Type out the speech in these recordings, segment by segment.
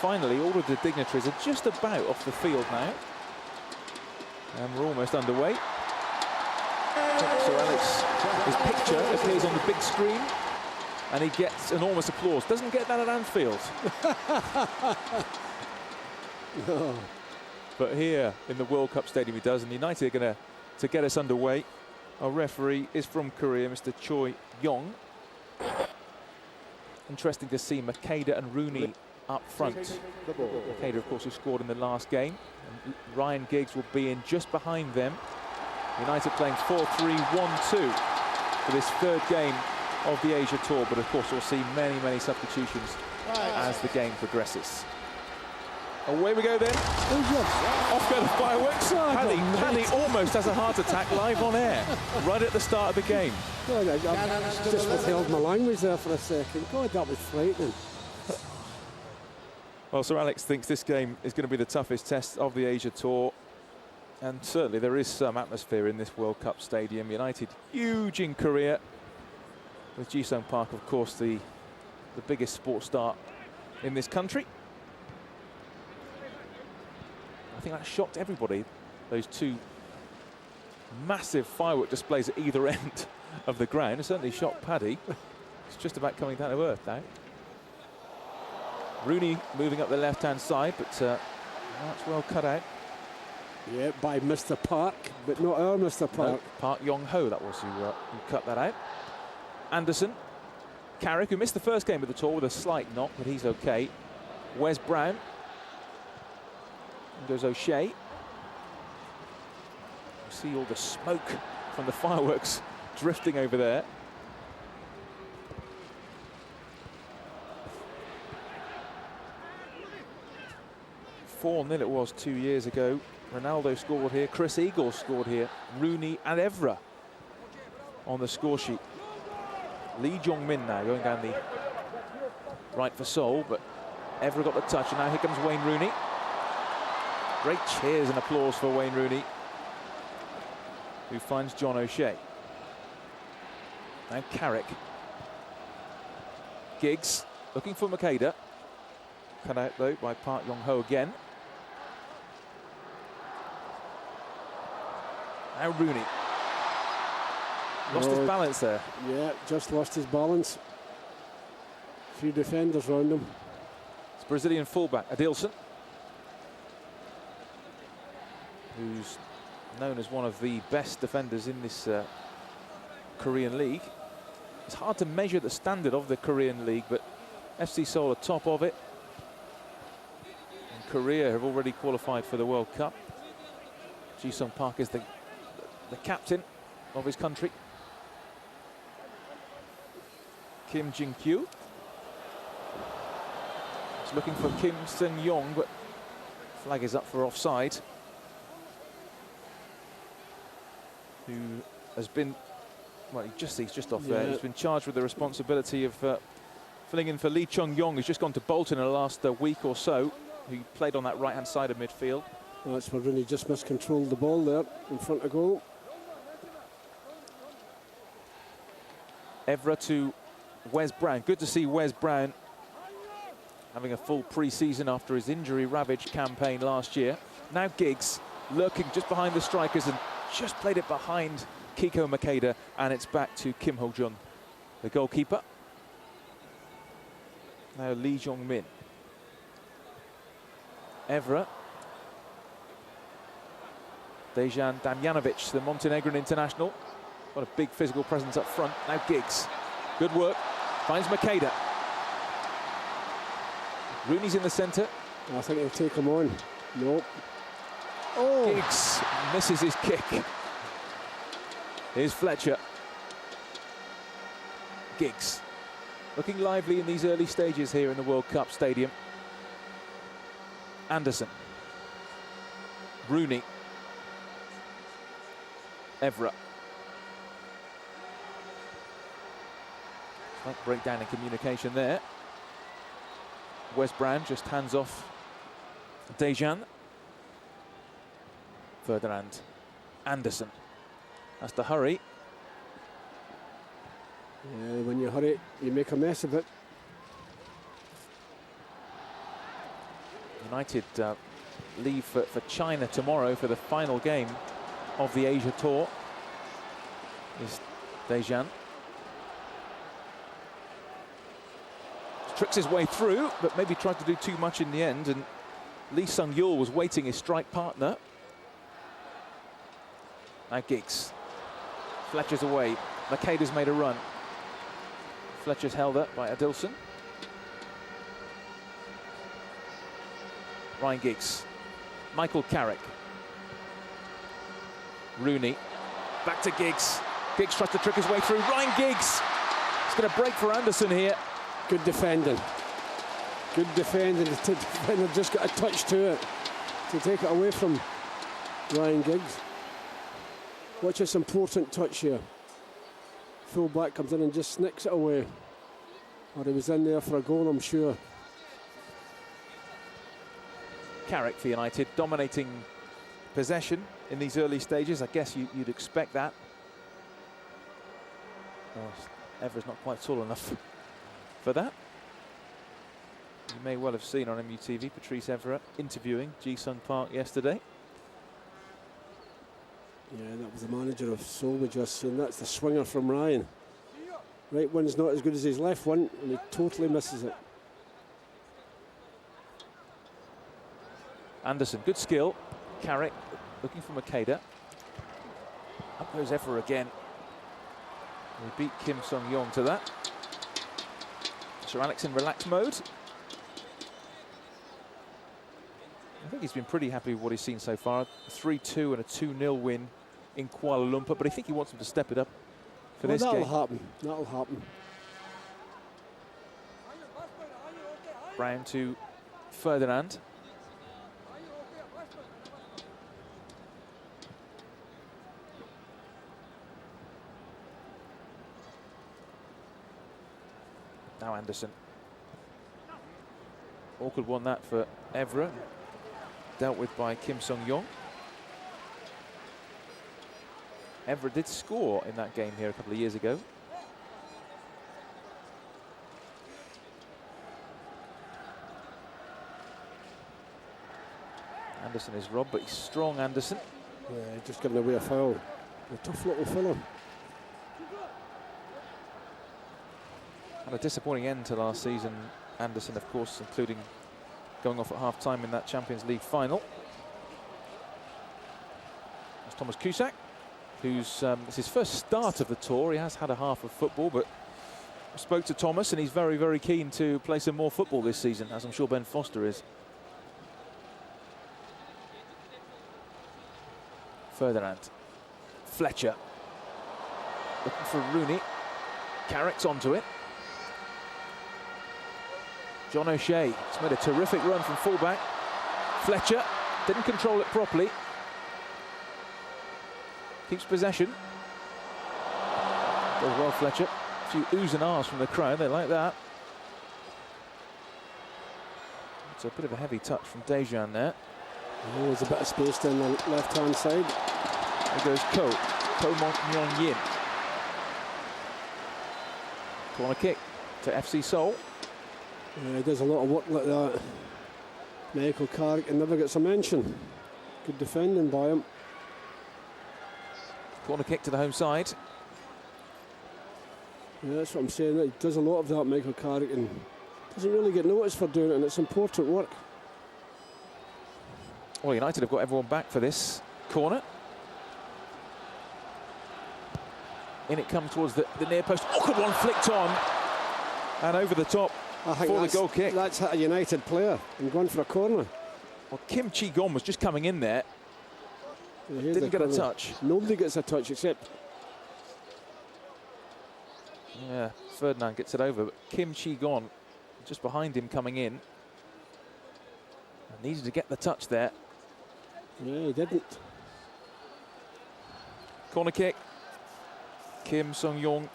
finally, all of the dignitaries are just about off the field now. And we're almost underway. Sir Alex, his picture appears on the big screen, and he gets enormous applause. Doesn't get that at Anfield. No. But here in the World Cup Stadium he does, and United are going to get us underway. Our referee is from Korea, Mr. Choi Yong. Interesting to see Makeda and Rooney up front. Makeda, of course, who scored in the last game. And Ryan Giggs will be in just behind them. United playing 4-3-1-2 for this third game of the Asia Tour, but of course we'll see many, many substitutions as the game progresses. Away we go then. Off go the fireworks. Paddy almost has a heart attack live on air, right at the start of the game. God, I just withheld my language there for a second. God, that was frightening. Well, Sir Alex thinks this game is going to be the toughest test of the Asia Tour. And certainly there is some atmosphere in this World Cup Stadium. United huge in Korea. With Ji-sung Park, of course, the biggest sports star in this country. I think that shocked everybody, those two massive firework displays at either end of the ground. It certainly shocked Paddy. It's just about coming down to earth now. Rooney moving up the left-hand side, but that's well cut out. Yeah, by Mr. Park, but not our Mr. Park. No, Park Yong-ho, that was who cut that out. Anderson, Carrick, who missed the first game of the tour with a slight knock, but he's okay. Wes Brown. And goes O'Shea. You see all the smoke from the fireworks drifting over there. (4-0) it was 2 years ago. Ronaldo scored here, Chris Eagles scored here, Rooney and Evra on the score sheet. Lee Jong-min now going down the right for Seoul, but Evra got the touch, and now here comes Wayne Rooney. Great cheers and applause for Wayne Rooney, who finds John O'Shea. Now Carrick. Giggs looking for Makeda. Cut out though by Park Yong-ho again. Now Rooney. Lost his balance there. Yeah, just lost his balance. A few defenders around him. It's Brazilian fullback Adilson, who's known as one of the best defenders in this Korean league. It's hard to measure the standard of the Korean league, but FC Seoul are top of it. And Korea have already qualified for the World Cup. Ji-sung Park is the captain of his country. Kim Jin-kyu is looking for Kim Sen-yong, but flag is up for offside. Who has been, well, he's just off there. He's been charged with the responsibility of filling in for Lee Chung-yong, who's just gone to Bolton in the last week or so, who played on that right-hand side of midfield. That's where Rooney just miscontrolled the ball there in front of goal. Evra to Wes Brown. Good to see Wes Brown having a full pre-season after his injury-ravaged campaign last year. Now Giggs lurking just behind the strikers and just played it behind Kiko Makeda, and it's back to Kim Ho-jun, the goalkeeper. Now Lee Jong-min. Evra. Dejan Damjanovic, the Montenegrin international. Got a big physical presence up front. Now Giggs. Good work. Finds Makeda. Rooney's in the centre. I think he'll take him on. Nope. Oh. Giggs misses his kick. Here's Fletcher. Giggs. Looking lively in these early stages here in the World Cup Stadium. Anderson. Rooney. Evra. Slight breakdown in communication there. Wes Brown just hands off Dejan. Ferdinand Anderson has to hurry. Yeah, when you hurry, you make a mess of it. United leave for China tomorrow for the final game of the Asia Tour. Is Dejan. Tricks his way through, but maybe tried to do too much in the end, and Lee Sung-yul was waiting his strike partner. Now Giggs. Fletcher's away. Makeda's made a run. Fletcher's held up by Adilson. Ryan Giggs. Michael Carrick. Rooney. Back to Giggs. Giggs tries to trick his way through. Ryan Giggs. It's going to break for Anderson here. Good defending. Good defending. The defender just got a touch to it to take it away from Ryan Giggs. Watch this important touch here. Full back comes in and just snicks it away. Or he was in there for a goal, I'm sure. Carrick for United, dominating possession in these early stages. I guess you'd expect that. Oh, Evra's not quite tall enough for that. You may well have seen on MUTV Patrice Evra interviewing Ji-sung Park yesterday. Yeah, that was the manager of Seoul we just seen. That's the swinger from Ryan. Right one's not as good as his left one, and he totally misses it. Anderson, good skill. Carrick looking for Makeda. Up goes Evra again. We beat Kim Sung-yong to that. Sir Alex in relaxed mode. I think he's been pretty happy with what he's seen so far. A 3-2 and a 2-0 win in Kuala Lumpur, but I think he wants him to step it up for this game. That'll happen. That'll happen. Brown to Ferdinand. Now Anderson. Awkward one that for Evra. Dealt with by Kim Sung-yong. Evra did score in that game here a couple of years ago. Anderson is robbed, but he's strong, Anderson. Yeah, just giving away a foul. A tough little fella. And a disappointing end to last season, Anderson, of course, including going off at half-time in that Champions League final. It's Thomas Cusack, who's it's his first start of the tour. He has had a half of football, but I spoke to Thomas, and he's very, very keen to play some more football this season, as I'm sure Ben Foster is. Ferdinand. Fletcher. Looking for Rooney. Carrick's onto it. John O'Shea has made a terrific run from fullback. Fletcher didn't control it properly. Keeps possession. Does well, Fletcher. A few oohs and ahs from the crowd, they like that. It's a bit of a heavy touch from Dejan there. Oh, there's a bit of space down the left-hand side. There goes Ko Myong-yin. Corner kick to FC Seoul. Yeah, he does a lot of work like that. Michael Carrick never gets a mention. Good defending by him. Corner kick to the home side. Yeah, that's what I'm saying. He does a lot of that, Michael Carrick, and doesn't really get noticed for doing it, and it's important work. Well, United have got everyone back for this corner. In it comes towards the near post. Awkward one flicked on. And over the top for the goal kick. That's hit a United player and gone for a corner. Well, Kim Chi-gon was just coming in there. Yeah, didn't get a touch. Nobody gets a touch except... Yeah, Ferdinand gets it over, but Kim Chi-gon just behind him coming in. Needed to get the touch there. Yeah, he didn't. Corner kick. Kim Sung-yong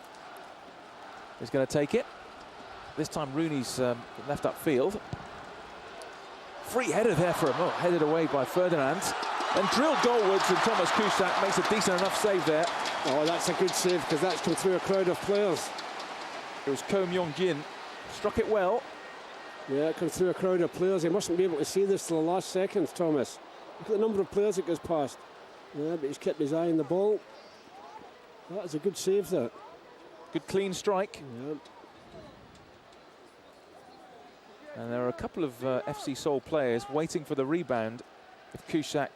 is going to take it. This time Rooney's left upfield. Free header there for him. Oh, headed away by Ferdinand. And drilled goalwards, and Thomas Cusack makes a decent enough save there. Oh, that's a good save, because that's come through a crowd of players. It was Ko Myong-jin. Struck it well. Yeah, it comes through a crowd of players. He mustn't be able to see this till the last seconds, Thomas. Look at the number of players it goes past. Yeah, but he's kept his eye on the ball. That is a good save, that. Good clean strike. Yeah. And there are a couple of FC Seoul players waiting for the rebound. If Cusack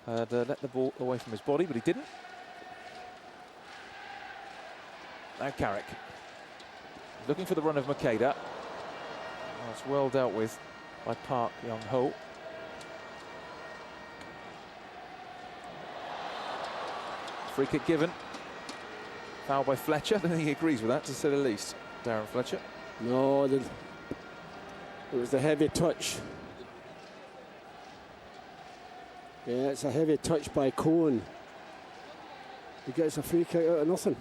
had let the ball away from his body, but he didn't. Now Carrick. Looking for the run of Makeda. That's well dealt with by Park Young-ho. Free kick given. Foul by Fletcher. I don't think he agrees with that, to say the least. Darren Fletcher. No, it was the heavy touch. Yeah, it's a heavy touch by Cohen. He gets a free kick out of nothing.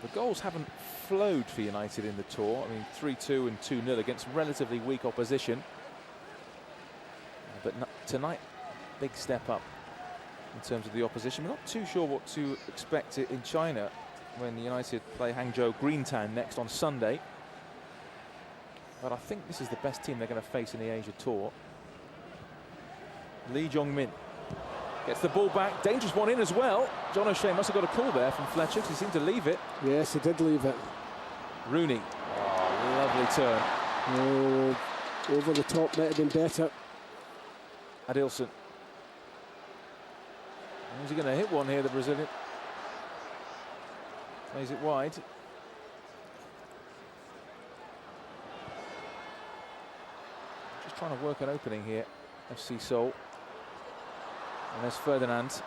The goals haven't flowed for United in the tour. I mean, 3-2 and 2-0 against relatively weak opposition. But tonight, big step up in terms of the opposition. We're not too sure what to expect in China when United play Hangzhou Greentown next on Sunday. But I think this is the best team they're going to face in the Asia Tour. Lee Jong-min gets the ball back. Dangerous one in as well. John O'Shea must have got a call there from Fletcher because he seemed to leave it. Yes, he did leave it. Rooney. Oh, lovely turn. Oh, over the top might have been better. Adilson. Is he going to hit one here, the Brazilian? Plays it wide. Just trying to work an opening here, FC Seoul. And there's Ferdinand.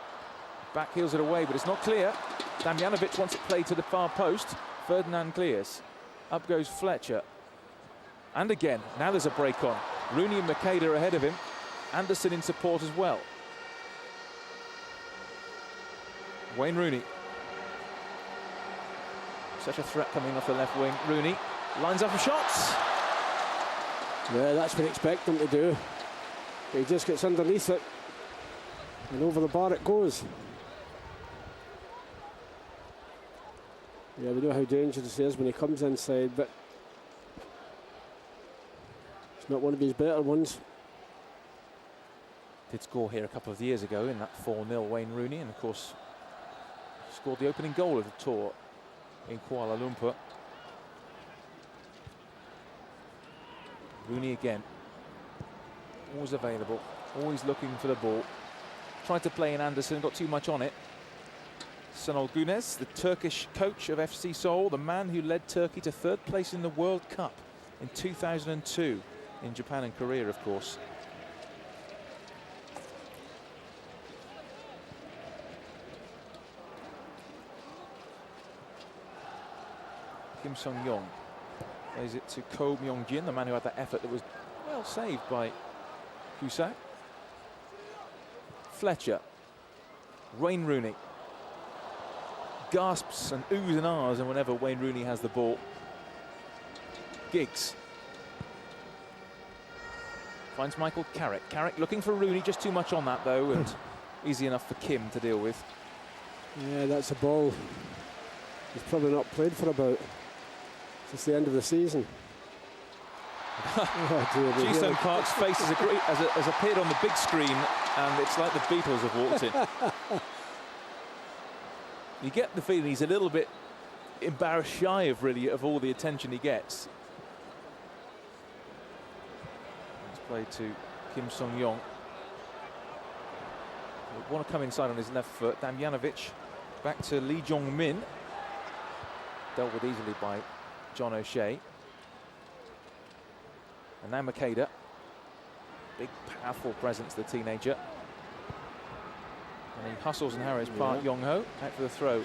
Back heels it away, but it's not clear. Damjanovic wants it played to the far post. Ferdinand clears. Up goes Fletcher. And again, now there's a break on. Rooney and Makeda are ahead of him. Anderson in support as well. Wayne Rooney. Such a threat coming off the left wing. Rooney lines up for shots. Yeah, that's what I expect him to do. But he just gets underneath it. And over the bar it goes. Yeah, we know how dangerous he is when he comes inside, but it's not one of his better ones. Did score here a couple of years ago in that 4-0 Wayne Rooney, and of course scored the opening goal of the tour in Kuala Lumpur. Rooney again, always available, always looking for the ball. Tried to play in Anderson, got too much on it. Şenol Güneş, the Turkish coach of FC Seoul, the man who led Turkey to third place in the World Cup in 2002 in Japan and Korea, of course. Kim Sung-yong plays it to Ko Myong-jin, the man who had that effort that was well saved by Cusack. Fletcher, Wayne Rooney, gasps and oohs and ahs, and whenever Wayne Rooney has the ball. Giggs finds Michael Carrick. Carrick looking for Rooney, just too much on that though, and easy enough for Kim to deal with. Yeah, that's a ball he's probably not played for about since the end of the season. Ji-sung Park's face has appeared on the big screen, and it's like the Beatles have walked in. You get the feeling he's a little bit embarrassed, shy of all the attention he gets. It's played to Kim Sung-yong. Want to come inside on his left foot. Damjanovic back to Lee Jong-min. Dealt with easily by John O'Shea. And now Makeda. Big, powerful presence, the teenager. And he hustles and harries Park Young-ho out for the throw.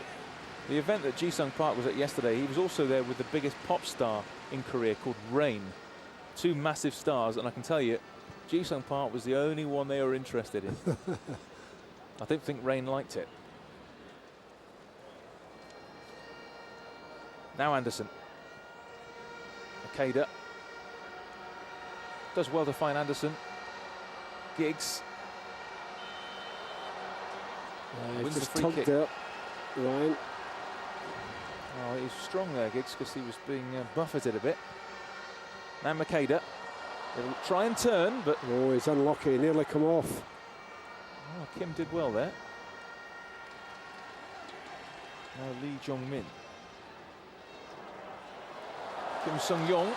The event that Ji-sung Park was at yesterday, he was also there with the biggest pop star in Korea called Rain. Two massive stars, and I can tell you, Ji-sung Park was the only one they were interested in. I don't think Rain liked it. Now Anderson. Makeda. Does well to find Anderson. Giggs. Wins the just free tugged kick. up. Ryan. Oh, he was strong there, Giggs, because he was being buffeted a bit. Now Makeda. He'll try and turn, but... Oh, he's unlucky. He nearly come off. Oh, Kim did well there. Now Lee Jong-min. Kim Sung-yong.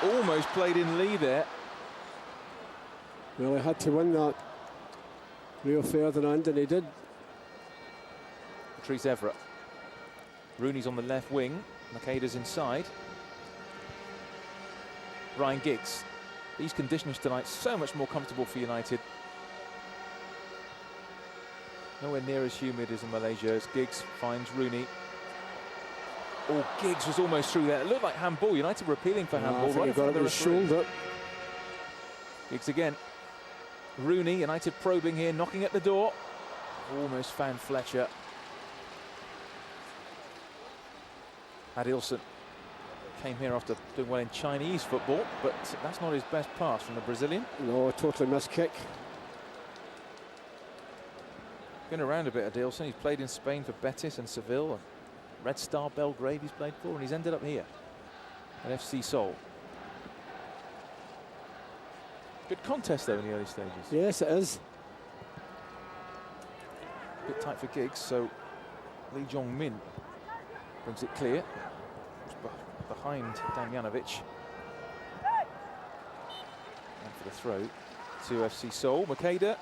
Almost played in Lee there. Well, he had to win that. Rio Ferdinand, and he did. Patrice Evra. Rooney's on the left wing. Makeda's inside. Ryan Giggs. These conditions tonight so much more comfortable for United. Nowhere near as humid as in Malaysia as Giggs finds Rooney. Oh, Giggs was almost through there. It looked like handball. United were appealing for handball. I think he got it on his shoulder. Giggs again. Rooney, United probing here, knocking at the door. Almost found Fletcher. Adilson came here after doing well in Chinese football, but that's not his best pass from the Brazilian. No, a totally missed kick. Been around a bit, Adilson. He's played in Spain for Betis and Seville, and Red Star Belgrade he's played for, and he's ended up here at FC Seoul. Good contest though in the early stages. Yes, it is. A bit tight for Giggs, so Lee Jong-min brings it clear. Behind Damjanovic. And for the throw to FC Seoul. Makeda,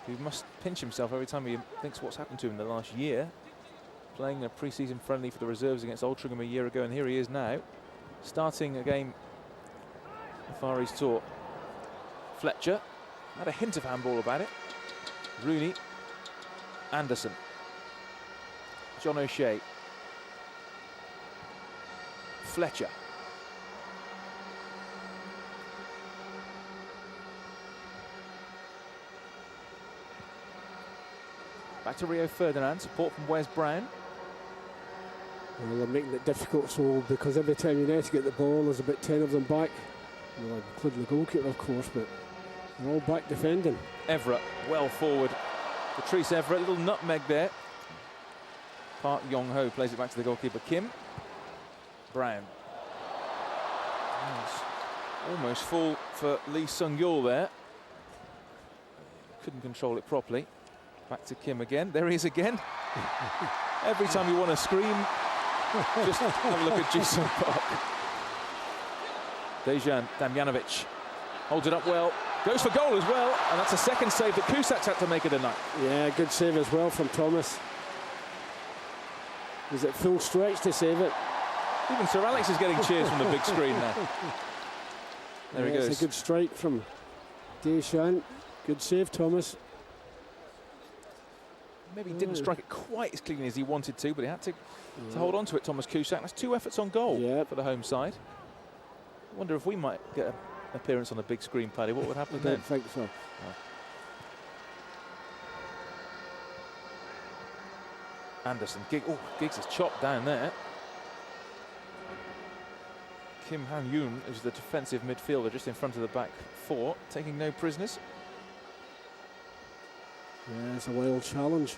who must pinch himself every time he thinks what's happened to him in the last year. Playing a pre-season friendly for the reserves against Altrincham a year ago, and here he is now, starting a game the Far East Tour. Fletcher had a hint of handball about it. Rooney, Anderson, John O'Shea, Fletcher. Back to Rio Ferdinand, support from Wes Brown. Well, they're making it difficult, so because every time United get the ball, there's about 10 of them back. Well, including the goalkeeper, of course, but they're all back defending. Evra, well forward. Patrice Evra, little nutmeg there. Park Yong-ho plays it back to the goalkeeper, Kim. Brown. Almost full for Lee Sung-yul there. Couldn't control it properly. Back to Kim again. There he is again. Every time you want to scream, just have a look at Ji-sung Park. Dejan Damjanovic holds it up well. Goes for goal as well, and that's a second save that Kusak's had to make of the night. Yeah, good save as well from Thomas. Is it full stretch to save it? Even Sir Alex is getting cheers from the big screen there. There he goes. It's a good strike from Deschamps. Good save, Thomas. Maybe he didn't strike it quite as cleanly as he wanted to, but he had to hold on to it, Thomas Kusak. That's 2 efforts on goal for the home side. I wonder if we might get an appearance on the big screen, Paddy. What would happen then? I don't think so. Anderson. Giggs is chopped down there. Kim Han-yoon is the defensive midfielder just in front of the back four, taking no prisoners. Yeah, it's a wild challenge.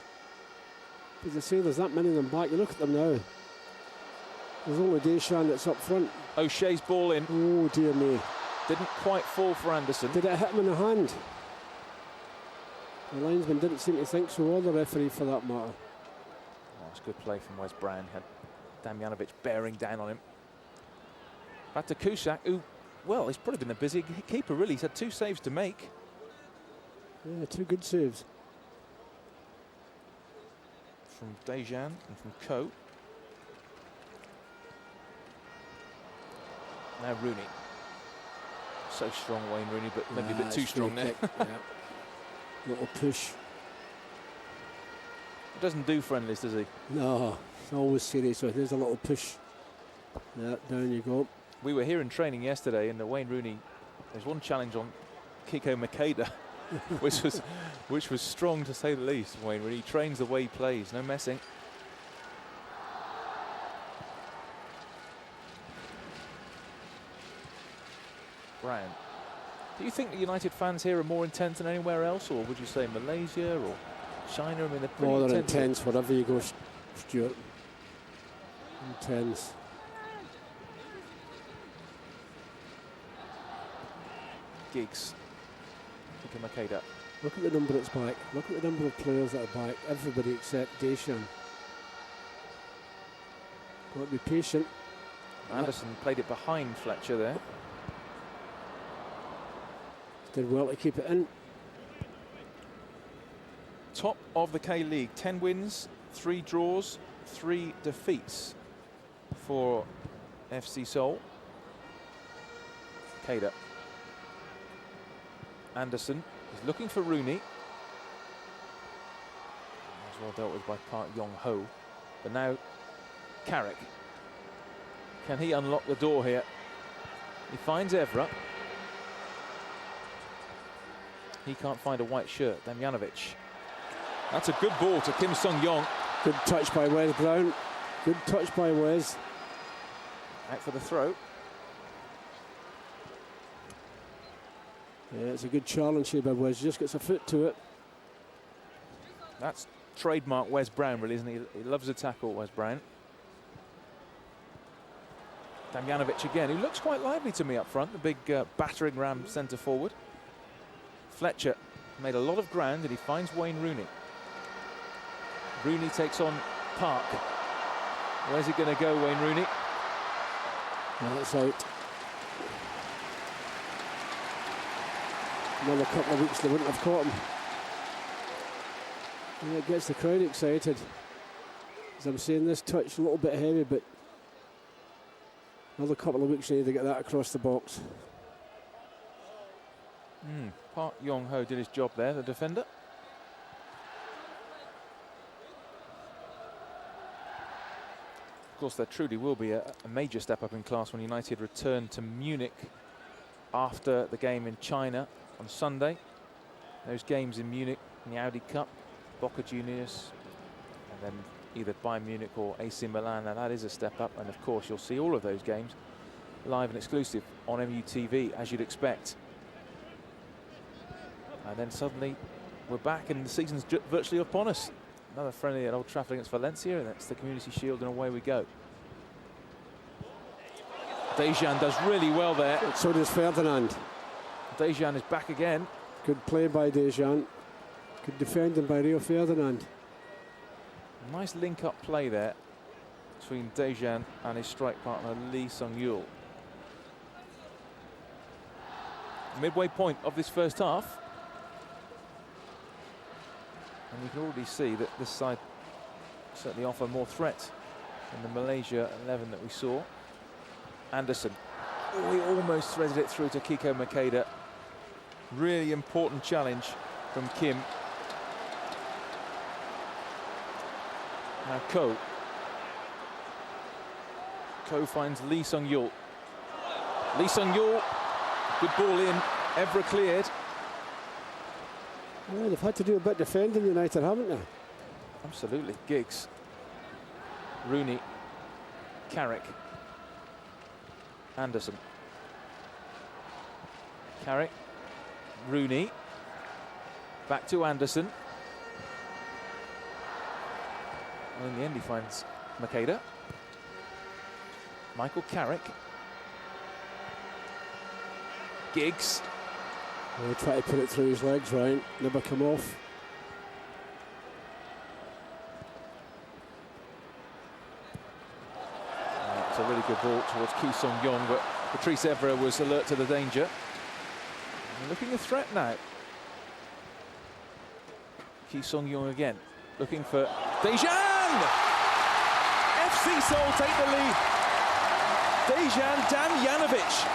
As I say, there's that many of them back. You look at them now. There's only Deschamps that's up front. O'Shea's ball in. Oh, dear me. Didn't quite fall for Anderson. Did it hit him in the hand? The linesman didn't seem to think so, or the referee for that matter. Oh, it's good play from Wes Brown. Had Damjanovic bearing down on him. Back to Kusak, who, well, he's probably been a busy keeper, really. He's had 2 saves to make. Yeah, 2 good saves. From Dejan and from Ko. Now Rooney. So strong, Wayne Rooney, but maybe a bit too strong there. Little push. Doesn't do friendlies, does he? No, it's always serious. So there's a little push. Yeah, down you go. We were here in training yesterday, and Wayne Rooney, there's one challenge on Kiko Makeda, which was strong to say the least. Wayne Rooney trains the way he plays, no messing. Brown. Do you think the United fans here are more intense than anywhere else, or would you say Malaysia or China? I mean, they're pretty they're intense wherever you go, Stuart. Intense. Giggs. Kiko Makeda. Look at the number that's back. Look at the number of players that are back. Everybody except Deschamps. Got to be patient. Anderson played it behind Fletcher there. Did well to keep it in. Top of the K-League, 10 wins, 3 draws, 3 defeats for FC Seoul. Makeda. Anderson is looking for Rooney. As well dealt with by Park Yong-ho. But now Carrick. Can he unlock the door here? He finds Evra. He can't find a white shirt. Damjanovic. That's a good ball to Kim Sung-yong. Good touch by Wes Brown. Good touch by Wes. Out for the throw. Yeah, it's a good challenge here by Wes. Just gets a foot to it. That's trademark Wes Brown, really, isn't he? He loves a tackle, Wes Brown. Damjanovic again, who looks quite lively to me up front, the big battering ram centre forward. Fletcher made a lot of ground and he finds Wayne Rooney. Rooney takes on Park. Where's he going to go, Wayne Rooney? Yeah, that's out. Another couple of weeks they wouldn't have caught him. And it gets the crowd excited. As I'm saying, this touch a little bit heavy, but another couple of weeks they need to get that across the box. Park Yong-ho did his job there, the defender. Of course, there truly will be a major step up in class when United return to Munich after the game in China on Sunday. Those games in Munich in the Audi Cup, Boca Juniors, and then either Bayern Munich or AC Milan. Now that is a step up, and of course you'll see all of those games live and exclusive on MUTV, as you'd expect. And then suddenly we're back and the season's virtually upon us. Another friendly at Old Trafford against Valencia, and that's the Community Shield, and away we go. Dejan does really well there. So does Ferdinand. Dejan is back again. Good play by Dejan. Good defending by Rio Ferdinand. Nice link-up play there between Dejan and his strike partner Lee Sung-yul. Midway point of this first half. And you can already see that this side certainly offer more threat than the Malaysia 11 that we saw. Anderson. Oh, he almost threaded it through to Kiko Makeda. Really important challenge from Kim. Now Ko. Ko finds Lee Sung-yul. Lee Sung-yul, good ball in, Evra cleared. Well, they've had to do a bit defending, United, haven't they? Absolutely. Giggs. Rooney. Carrick. Anderson. Carrick. Rooney. Back to Anderson. And in the end he finds Makeda. Michael Carrick. Giggs. Well, try to put it through his legs, right? Never come off. It's a really good ball towards Ki Sung-yong, but Patrice Evra was alert to the danger. And looking a threat now. Ki Sung-yong again, looking for Dejan! FC Seoul take the lead. Dejan Damjanovic.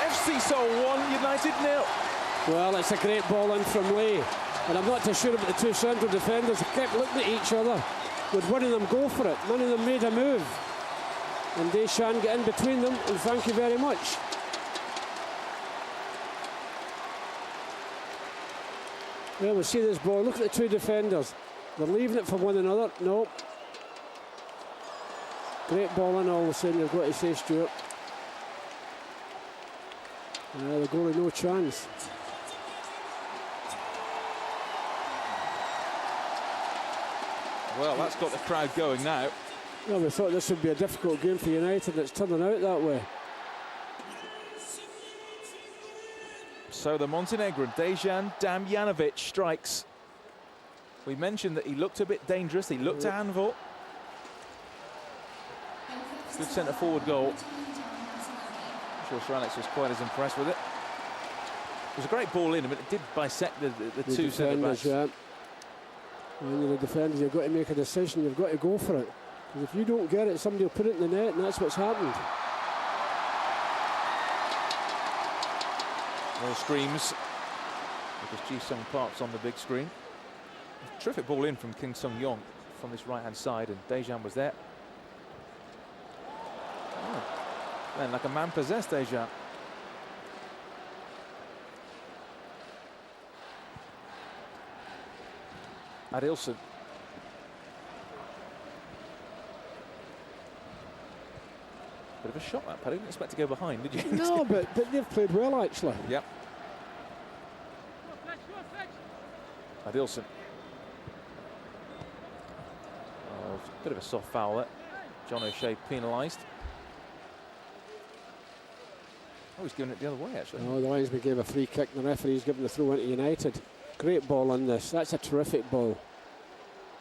FC Seoul 1, United 0. Well, it's a great ball in from Lee. And I'm not too sure about the two central defenders. They kept looking at each other. Would one of them go for it? None of them made a move. And Deschamps get in between them, and thank you very much. Well, we see this ball. Look at the two defenders. They're leaving it for one another. Nope. Great ball in all of a sudden, you've got to say, Stuart. The goalie, no chance. Well, that's got the crowd going now. Well, we thought this would be a difficult game for United, and it's turning out that way. So the Montenegrin, Dejan Damjanovic, strikes. We mentioned that he looked a bit dangerous. He looked to Anvil. Good centre-forward goal. I'm sure Sir Alex was quite as impressed with it. It was a great ball in, but it did bisect the two centre-backs. Yeah. When you're the defender, you've got to make a decision. You've got to go for it. Because if you don't get it, somebody will put it in the net, and that's what's happened. More screams because Ji-sung Park's on the big screen. A terrific ball in from Kim Sung-yong from this right-hand side, and Dejan was there. Oh, then like a man possessed, Dejan. Adilson. Bit of a shot, that, Paddy. Didn't expect to go behind, did you? No, but they've played well, actually. Yep. Adilson. Oh, a bit of a soft foul there. John O'Shea penalised. Oh, he's given it the other way, actually. No, the linesman gave a free kick, and the referee's given the throw into United. Great ball on this. That's a terrific ball.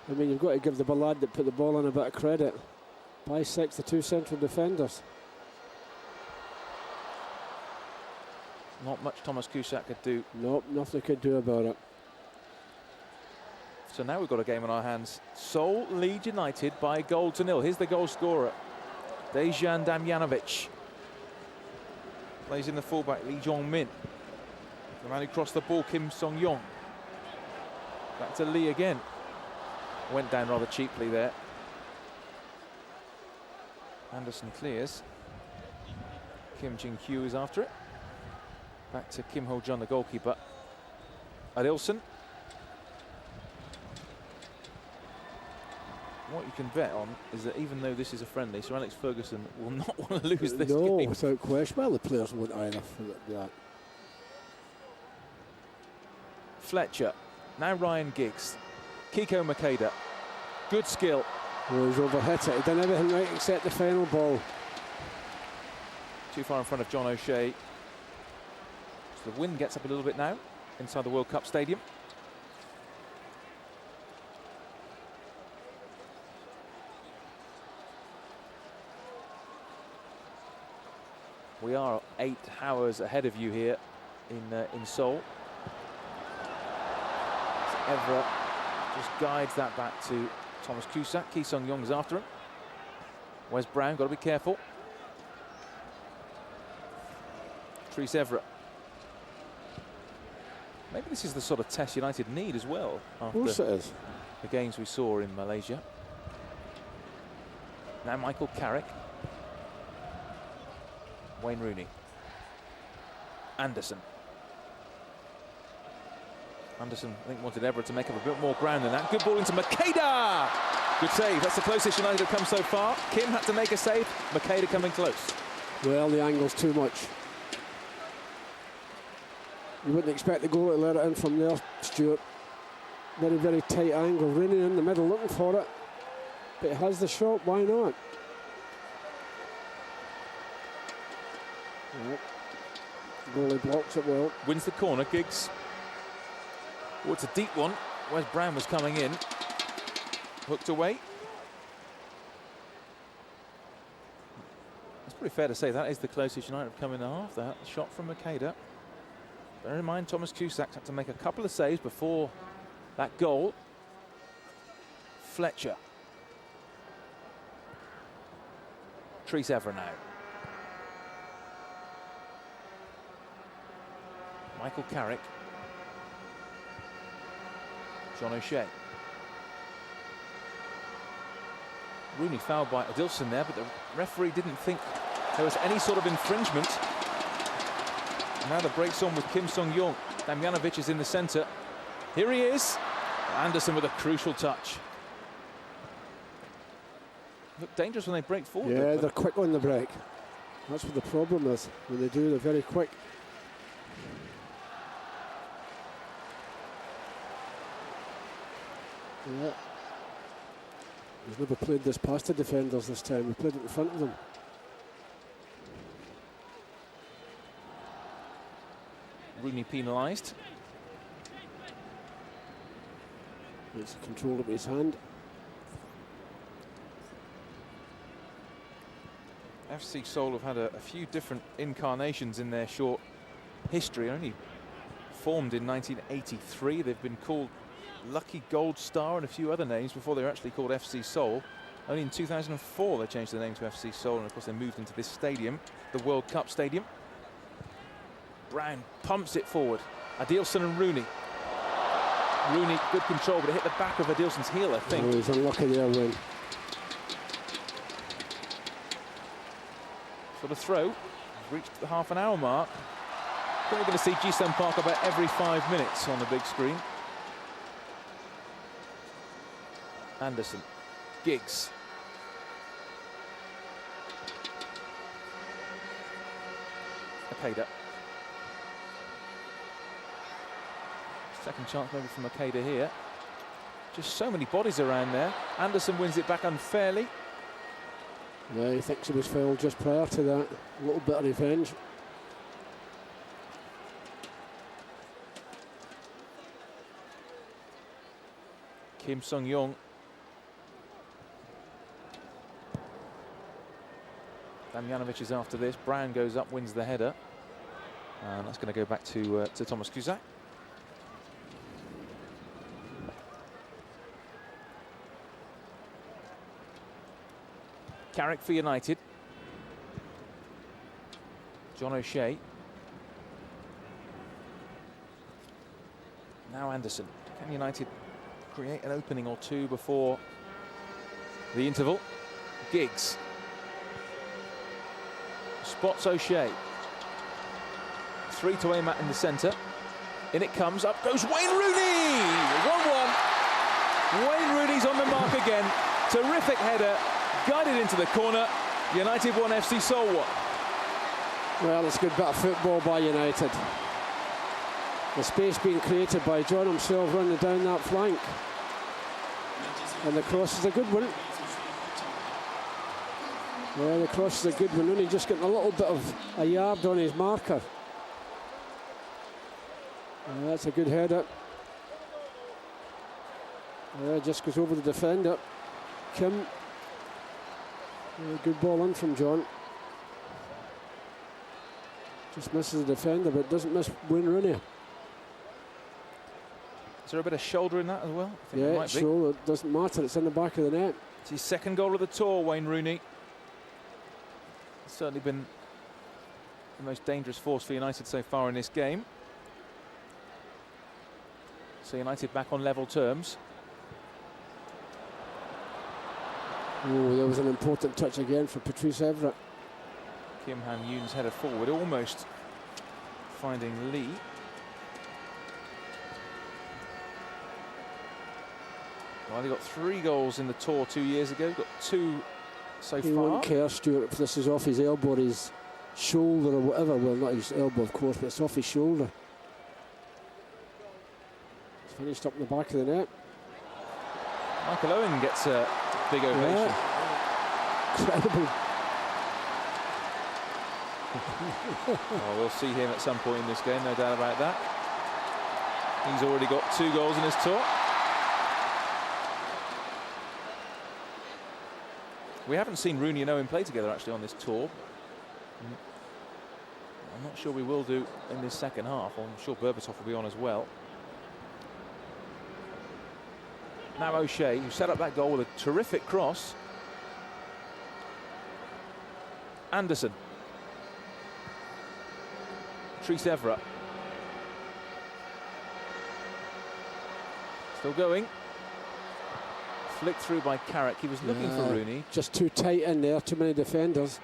I mean, you've got to give the lad that put the ball on a bit of credit. Bisects the two central defenders. Not much Thomas Cusack could do. Nope, nothing they could do about it. So now we've got a game on our hands. Seoul lead United by 1-0. Here's the goal scorer, Dejan Damjanovic. Plays in the fullback, Lee Jong-min. The man who crossed the ball, Kim Sung-yong. Back to Lee again. Went down rather cheaply there. Anderson clears. Kim Jin-kyu is after it. Back to Kim Ho-jun, the goalkeeper. Adilson. What you can bet on is that even though this is a friendly, Sir Alex Ferguson will not want to lose this game. No, without question. Well, the players won't either for that. Fletcher. Now Ryan Giggs. Kiko Makeda. Good skill. Oh, he's overhit it. He done everything right except the final ball. Too far in front of John O'Shea. So the wind gets up a little bit now inside the World Cup Stadium. We are 8 hours ahead of you here in Seoul. So Evra just guides that back to Thomas Cusack. Ki Sung-yong is after him. Wes Brown, got to be careful. Therese Evra. Maybe this is the sort of test United need as well after Of course it is. The games we saw in Malaysia. Now Michael Carrick. Wayne Rooney. Anderson. Anderson, I think, wanted Evra to make up a bit more ground than that. Good ball into Makeda! Good save. That's the closest United have come so far. Kim had to make a save. Makeda coming close. Well, the angle's too much. You wouldn't expect the goal to let it in from there, Stuart. Very, very tight angle. Rooney in the middle looking for it. But he has the shot, why not? Yep. Goalie blocks it well. Wins the corner, Giggs. Oh, it's a deep one. Wes Brown was coming in. Hooked away. It's pretty fair to say that is the closest United have come in the half. That shot from Makeda. Bear in mind, Thomas Cusack had to make a couple of saves before that goal. Fletcher. Therese Evra now. Michael Carrick. John O'Shea. Rooney fouled by Adilson there, but the referee didn't think there was any sort of infringement. And now the break's on with Kim Sung-yong. Damjanovic is in the centre. Here he is. Anderson with a crucial touch. Look dangerous when they break forward. Yeah, they're quick on the break. That's what the problem is. When they do, they're very quick. Yeah. He's never played this past the defenders this time. He played it in front of them. Rooney penalised. It's control of his hand. FC Seoul have had a few different incarnations in their short history. Only formed in 1983. They've been called Lucky Gold Star and a few other names before they were actually called FC Seoul. Only in 2004 they changed their name to FC Seoul, and of course they moved into this stadium, the World Cup Stadium. Brown pumps it forward. Adilson and Rooney. Rooney, good control, but it hit the back of Adilson's heel, I think. Oh, he's unlucky there, Wayne. For the throw, he's reached the half-an-hour mark. I think we're going to see Ji-sung Park about every 5 minutes on the big screen. Anderson, Giggs. Akeda. Second chance maybe from Akeda here. Just so many bodies around there. Anderson wins it back unfairly. Yeah, he thinks he was fouled just prior to that. A little bit of revenge. Kim Sung-young. Damjanovic is after this. Brown goes up, wins the header. And that's going to go back to Thomas Cusack. Carrick for United. John O'Shea. Now Anderson. Can United create an opening or two before the interval? Giggs. Spots O'Shea. 3 to aim at in the centre. In it comes, up goes Wayne Rooney! 1-1. Wayne Rooney's on the mark again. Terrific header. Guided into the corner. United 1, FC Seoul 1. Well, it's a good bit of football by United. The space being created by John himself running down that flank. And the cross is a good one. Yeah, the cross is a good one. Only just getting a little bit of a yard on his marker. That's a good header. Just goes over the defender. Kim. Good ball in from John. Just misses the defender, but doesn't miss Wayne Rooney. Is there a bit of shoulder in that as well? I think Yeah, it might be. shoulder. It doesn't matter. It's in the back of the net. It's his second goal of the tour, Wayne Rooney. It's certainly been the most dangerous force for United so far in this game. So United back on level terms. Oh, there was an important touch again for Patrice Evra. Kim Han-yoon's header forward, almost finding Lee. Well, they got 3 goals in the tour 2 years ago. Got 2 so He far. won't care, Stuart, if this is off his elbow or his shoulder or whatever. Well, not his elbow, of course, but it's off his shoulder. It's finished up in the back of the net. Michael Owen gets a big ovation. Yeah. Incredible. Well, we'll see him at some point in this game, no doubt about that. He's already got 2 goals in his tour. We haven't seen Rooney and Owen play together actually on this tour. I'm not sure we will do in this second half. I'm sure Berbatov will be on as well. Now O'Shea, who set up that goal with a terrific cross. Anderson. Patrice Evra. Still going. Flicked through by Carrick. He was looking for Rooney. Just too tight in there, too many defenders.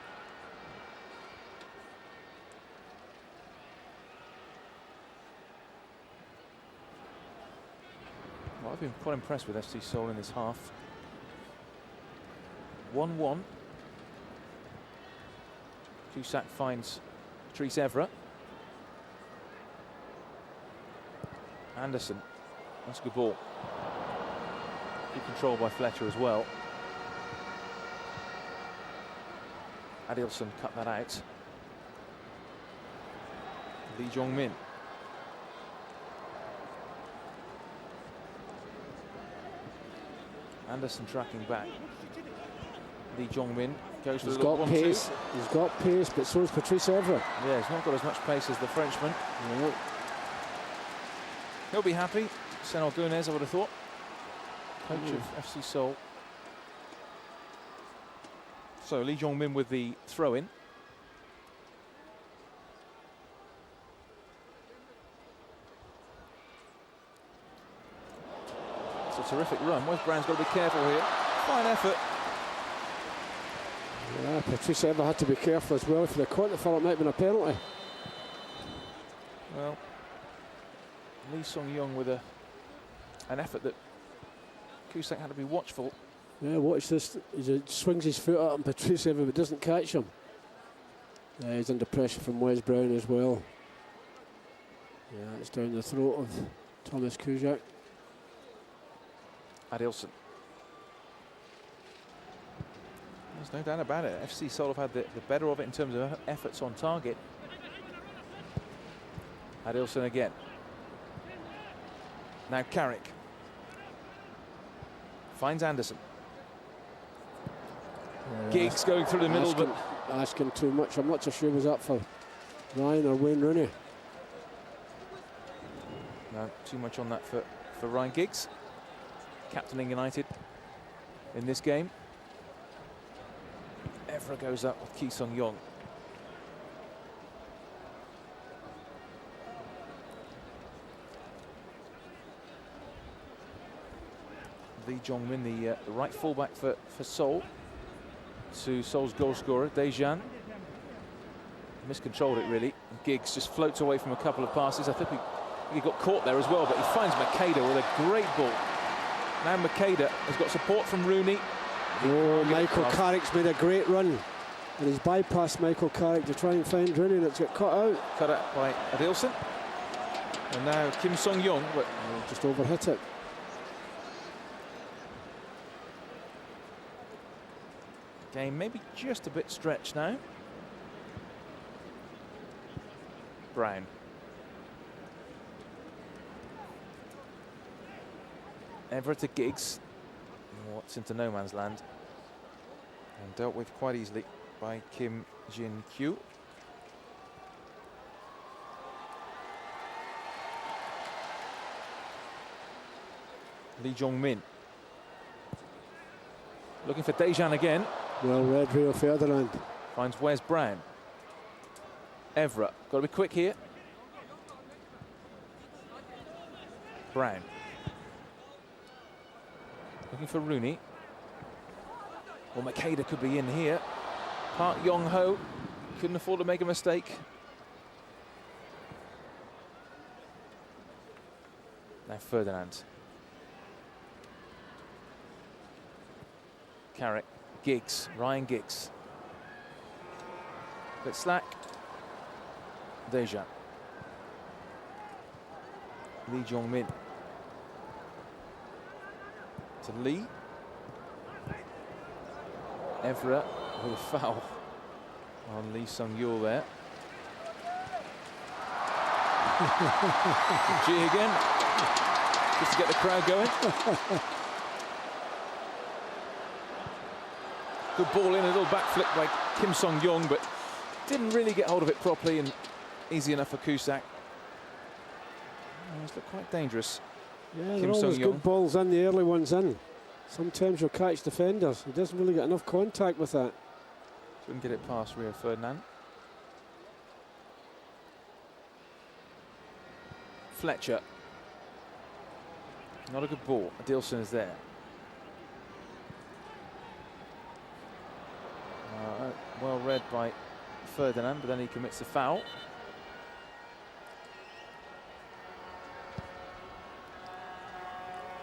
Well, I've been quite impressed with FC Seoul in this half. 1-1. Cusack finds Patrice Evra. Anderson. That's a good ball. Good control by Fletcher as well. Adilson cut that out. Lee Jong-min. Anderson tracking back. Lee Jong-min goes for the little 1-2. Pace. He's got pace, but so is Patrice Evra. Yeah, he's not got as much pace as the Frenchman. No. He'll be happy. Senor Gunez, I would have thought. Coach of FC Seoul. So Lee Jong-min with the throw-in. It's a terrific run. Wes Brown's got to be careful here. Fine effort. Yeah, Patrice Evra had to be careful as well. If they caught the foul, it might have been a penalty. Well, Lee Sung-young with an effort that Cusack had to be watchful. Yeah, watch this. He swings his foot up and Patrice Evra, but doesn't catch him. Yeah, he's under pressure from Wes Brown as well. Yeah, it's down the throat of Thomas Kuszczak. Adilson. There's no doubt about it. FC Seoul have had the better of it in terms of efforts on target. Adilson again. Now Carrick. Finds Anderson. Giggs going through the middle, but asking too much. I'm not so sure was that for Ryan or Wayne Rooney. No, too much on that for Ryan Giggs, captaining United in this game. Evra goes up with Ki Sung-young. Lee Jong-min, the right fullback for Seoul, to Seoul's goal scorer, Daejan. Miscontrolled it really. Giggs just floats away from a couple of passes. I think he got caught there as well, but he finds Makeda with a great ball. Now Makeda has got support from Rooney. Oh, Michael Carrick's made a great run. And he's bypassed Michael Carrick to try and find Rooney, and it's got cut out. Cut out by Adilson. And now Kim Sung-young, but just overhit it. Game maybe just a bit stretched now. Brown. Evra to Giggs. What's into no man's land. And dealt with quite easily by Kim Jin-kyu. Lee Jong-min. Looking for Daejan again. Well read, Rio Ferdinand. Finds Wes Brown. Evra, got to be quick here. Brown. Looking for Rooney. Well, Makeda could be in here. Park Yong-ho couldn't afford to make a mistake. Now Ferdinand. Carrick. Giggs, Ryan Giggs. Bit slack. Daejan. Lee Jong-min. To Lee. Evra with a foul on Lee Sung-yul there. G again, just to get the crowd going. Good ball in, a little back flick by Kim Sung-young, but didn't really get hold of it properly, and easy enough for Cusack. It's looked quite dangerous. Yeah, they're always good balls in, the early ones in. Sometimes you'll catch defenders. He doesn't really get enough contact with that. Couldn't get it past Rio Ferdinand. Fletcher. Not a good ball. Adilson is there. Well read by Ferdinand, but then he commits a foul.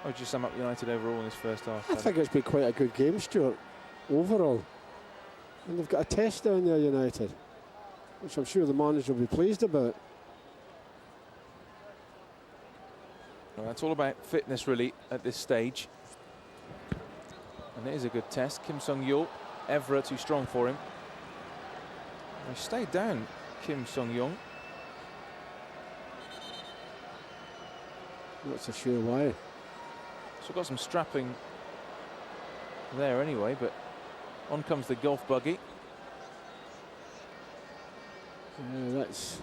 How would you sum up United overall in this first half? I think it's been quite a good game, Stuart, overall. And they've got a test down there, United, which I'm sure the manager will be pleased about. Well, that's all about fitness, really, at this stage. And it is a good test. Kim Sung-yul, Evra too strong for him. He stayed down, Kim Sung-young. Not so sure why. So got some strapping there anyway, but on comes the golf buggy. That's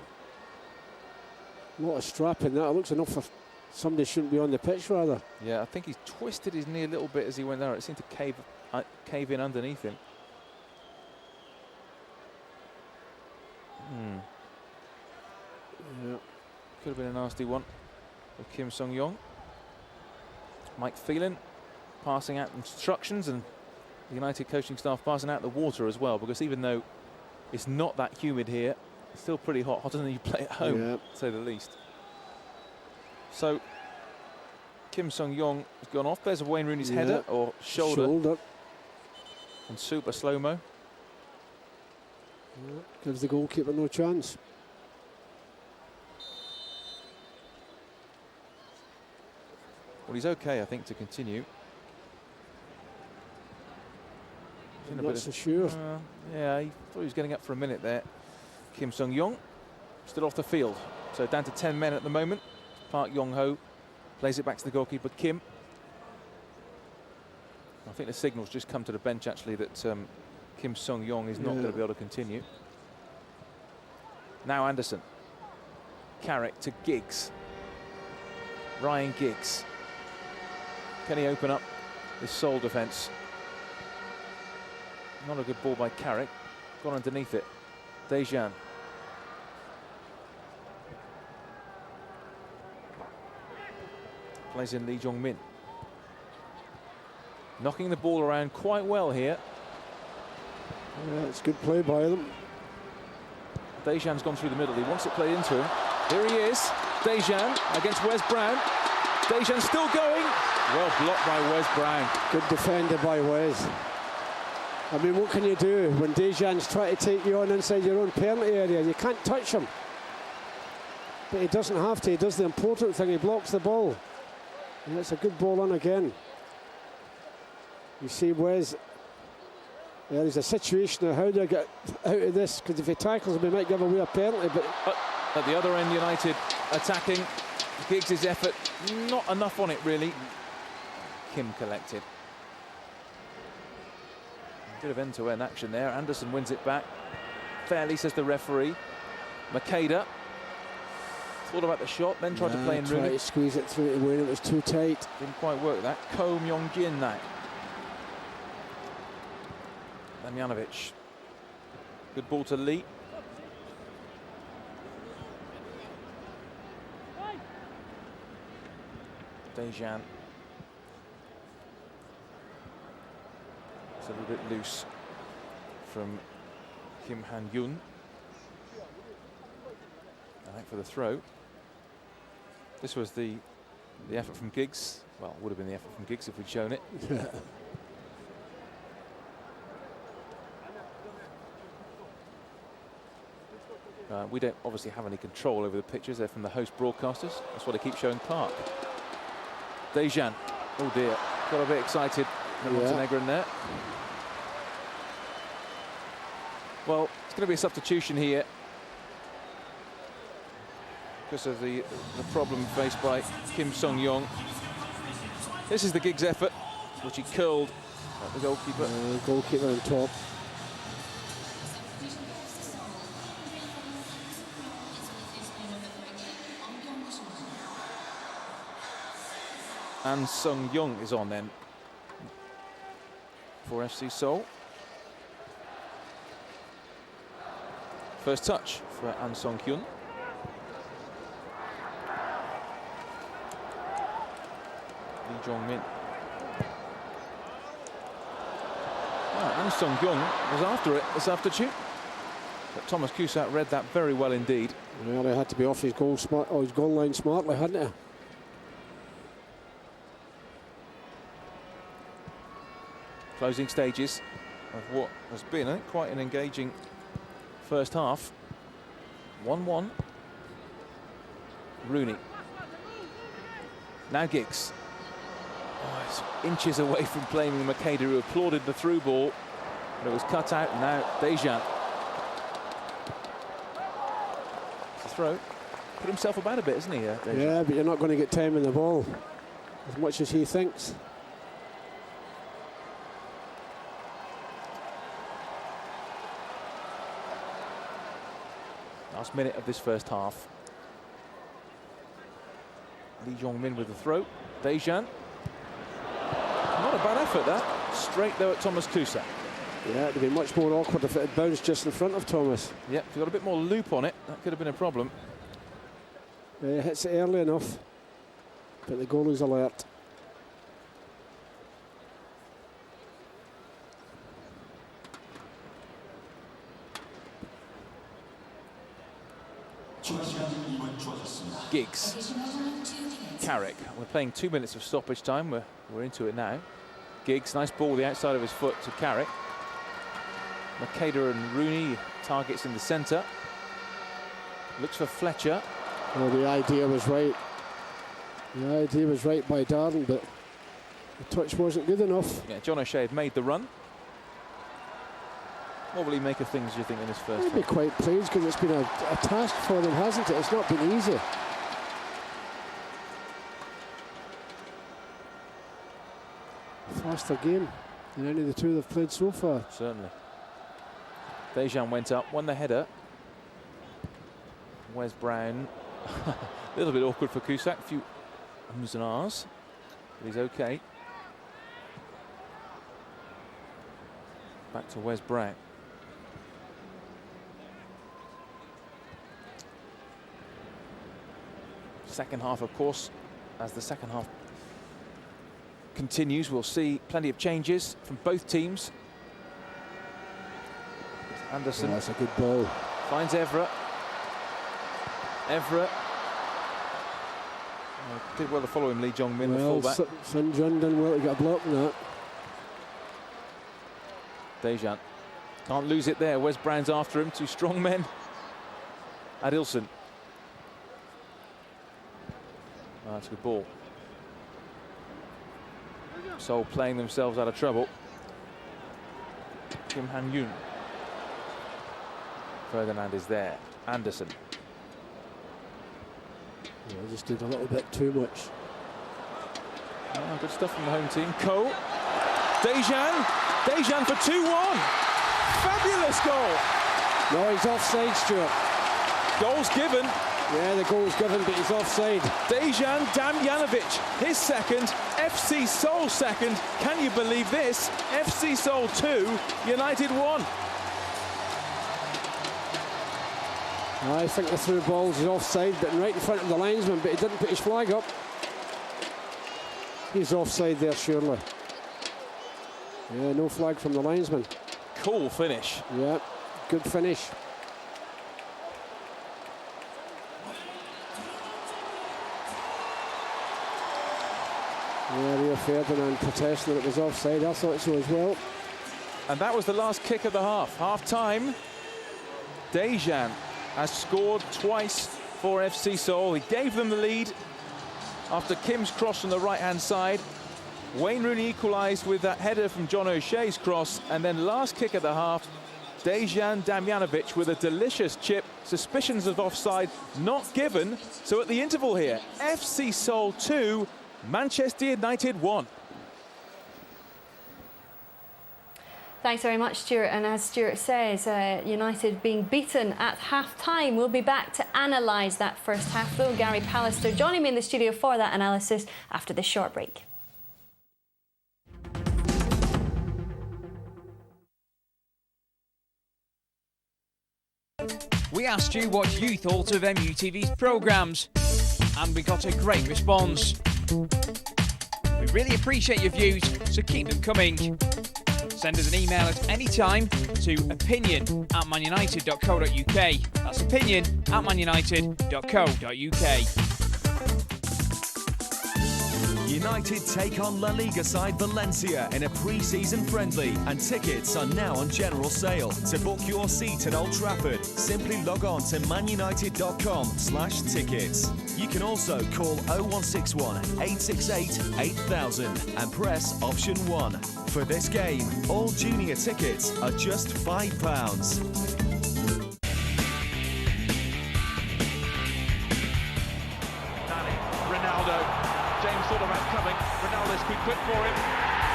a lot of strapping. That looks enough for somebody shouldn't be on the pitch, rather. Yeah, I think he's twisted his knee a little bit as he went there. It seemed to cave in underneath him. Yeah. Could have been a nasty one for Kim Sung-young. Mike Phelan passing out instructions, and the United coaching staff passing out the water as well, because even though it's not that humid here, it's still pretty hot, hotter than you play at home, to say the least. So Kim Sung-young has gone off. There's Wayne Rooney's header or shoulder. And super slow-mo. Gives the goalkeeper no chance. Well, he's okay, I think, to continue. I'm not so sure. Yeah, he thought he was getting up for a minute there. Kim Sung-young still off the field. So down to 10 men at the moment. Park Yong-ho plays it back to the goalkeeper, Kim. I think the signal's just come to the bench, actually, that Kim Sung-young is not going to be able to continue. Now Anderson. Carrick to Giggs. Ryan Giggs. Can he open up this Seoul defence? Not a good ball by Carrick. Gone underneath it. Dejan. Plays in Lee Jong-min. Knocking the ball around quite well here. Yeah, it's good play by them. Dejan's gone through the middle. He wants it played into him. Here he is. Dejan against Wes Brown. Dejan still going. Well blocked by Wes Brown. Good defender by Wes. I mean, what can you do when Dejan's trying to take you on inside your own penalty area? You can't touch him. But he doesn't have to. He does the important thing. He blocks the ball. And it's a good ball on again. You see Wes. Yeah, there's a situation of how do I get out of this, because if he tackles him, he might give away a penalty. But at the other end, United attacking. Giggs' effort, not enough on it, really. Kim collected. A bit of end-to-end action there. Anderson wins it back. Fairly, says the referee. Makeda thought about the shot, then tried to play in Rooney. Tried to squeeze it through to win. It was too tight. Didn't quite work that. Ko Myong-jin now. Damjanovic. Good ball to Lee. Dejan. It's a little bit loose from Kim Han-yoon. I think for the throw. This was the effort from Giggs. Well, would have been the effort from Giggs if we'd shown it. We don't obviously have any control over the pictures. They're from the host broadcasters. That's why they keep showing Clark. Dejan. Oh dear. Got a bit excited. Montenegrin there. Well, it's going to be a substitution here because of the problem faced by Kim Sung-young. This is the Giggs effort, which he curled at the goalkeeper. Goalkeeper on top. An Sung-young is on then for FC Seoul. First touch for An Sung-hyun. Lee Jong-min. An Sung-young was after it this afternoon, but Thomas Cusack read that very well indeed. Well, he had to be off his goal line smartly, hadn't he? Closing stages of what has been, I think, quite an engaging first half. 1-1. Rooney. Now Giggs. Oh, it's inches away from blaming Makeda, who applauded the through ball, but it was cut out. And now Dejan. throw. Put himself about a bit, isn't he? Yeah, but you're not going to get time in the ball as much as he thinks. Last minute of this first half. Lee Jong-min with the throw. Dejan. Not a bad effort, that. Straight, though, at Thomas Cusack. Yeah, it'd be much more awkward if it had bounced just in front of Thomas. Yep, if he got a bit more loop on it, that could have been a problem. Yeah, he hits it early enough, but the goalie's alert. Giggs. Carrick. We're playing 2 minutes of stoppage time. We're into it now. Giggs, nice ball with the outside of his foot to Carrick. Makeda and Rooney targets in the centre. Looks for Fletcher. Well, the idea was right. The idea was right by Darden, but the touch wasn't good enough. Yeah, John O'Shea had made the run. What will he make of things, do you think, in his first He'll be quite pleased because it's been a task for them, hasn't it? It's not been easy. Faster game than any of the two they've played so far. Certainly. Dejan went up, won the header. Wes Brown. A little bit awkward for Cusack. A few ums and ahs, but he's okay. Back to Wes Brown. Second half, of course, as the second half continues, we'll see plenty of changes from both teams. Anderson. Oh, that's a good ball. Finds Everett. Everett. Did well to follow him, Lee Jong-min, the fullback. St John done well to get a block on that. Dejan. Can't lose it there. Wes Brown's after him. Two strong men. Adilson. Oh, that's a good ball. Seoul playing themselves out of trouble. Kim Han-yoon. Ferdinand is there. Anderson. Yeah, just did a little bit too much. Oh, good stuff from the home team. Ko. Dejan. Dejan for 2-1. Fabulous goal. No, he's offside, Stuart. Goals given. Yeah, the goal's given, but he's offside. Dejan Damjanovic, his second. FC Seoul second. Can you believe this? FC Seoul 2, United 1. I think the through balls is offside, but right in front of the linesman, but he didn't put his flag up. He's offside there, surely. Yeah, no flag from the linesman. Cool finish. Yeah, good finish. Yeah, Rio Ferdinand protesting that it was offside. I thought so as well. And that was the last kick of the half. Half time. Dejan has scored twice for FC Seoul. He gave them the lead after Kim's cross from the right-hand side. Wayne Rooney equalised with that header from John O'Shea's cross. And then last kick of the half, Dejan Damjanovic with a delicious chip. Suspicions of offside not given. So at the interval here, FC Seoul 2, Manchester United 1. Thanks very much, Stuart. And as Stuart says, United being beaten at half-time. We'll be back to analyse that first half, though. Gary Pallister joining me in the studio for that analysis after this short break. We asked you what you thought of MUTV's programmes, and we got a great response. We really appreciate your views, so keep them coming. Send us an email at any time to opinion@manunited.co.uk. That's opinion@manunited.co.uk. United take on La Liga side Valencia in a pre-season friendly, and tickets are now on general sale. To book your seat at Old Trafford, simply log on to manunited.com/tickets. You can also call 0161 868 8000 and press option 1. For this game, all junior tickets are just £5. quick for him.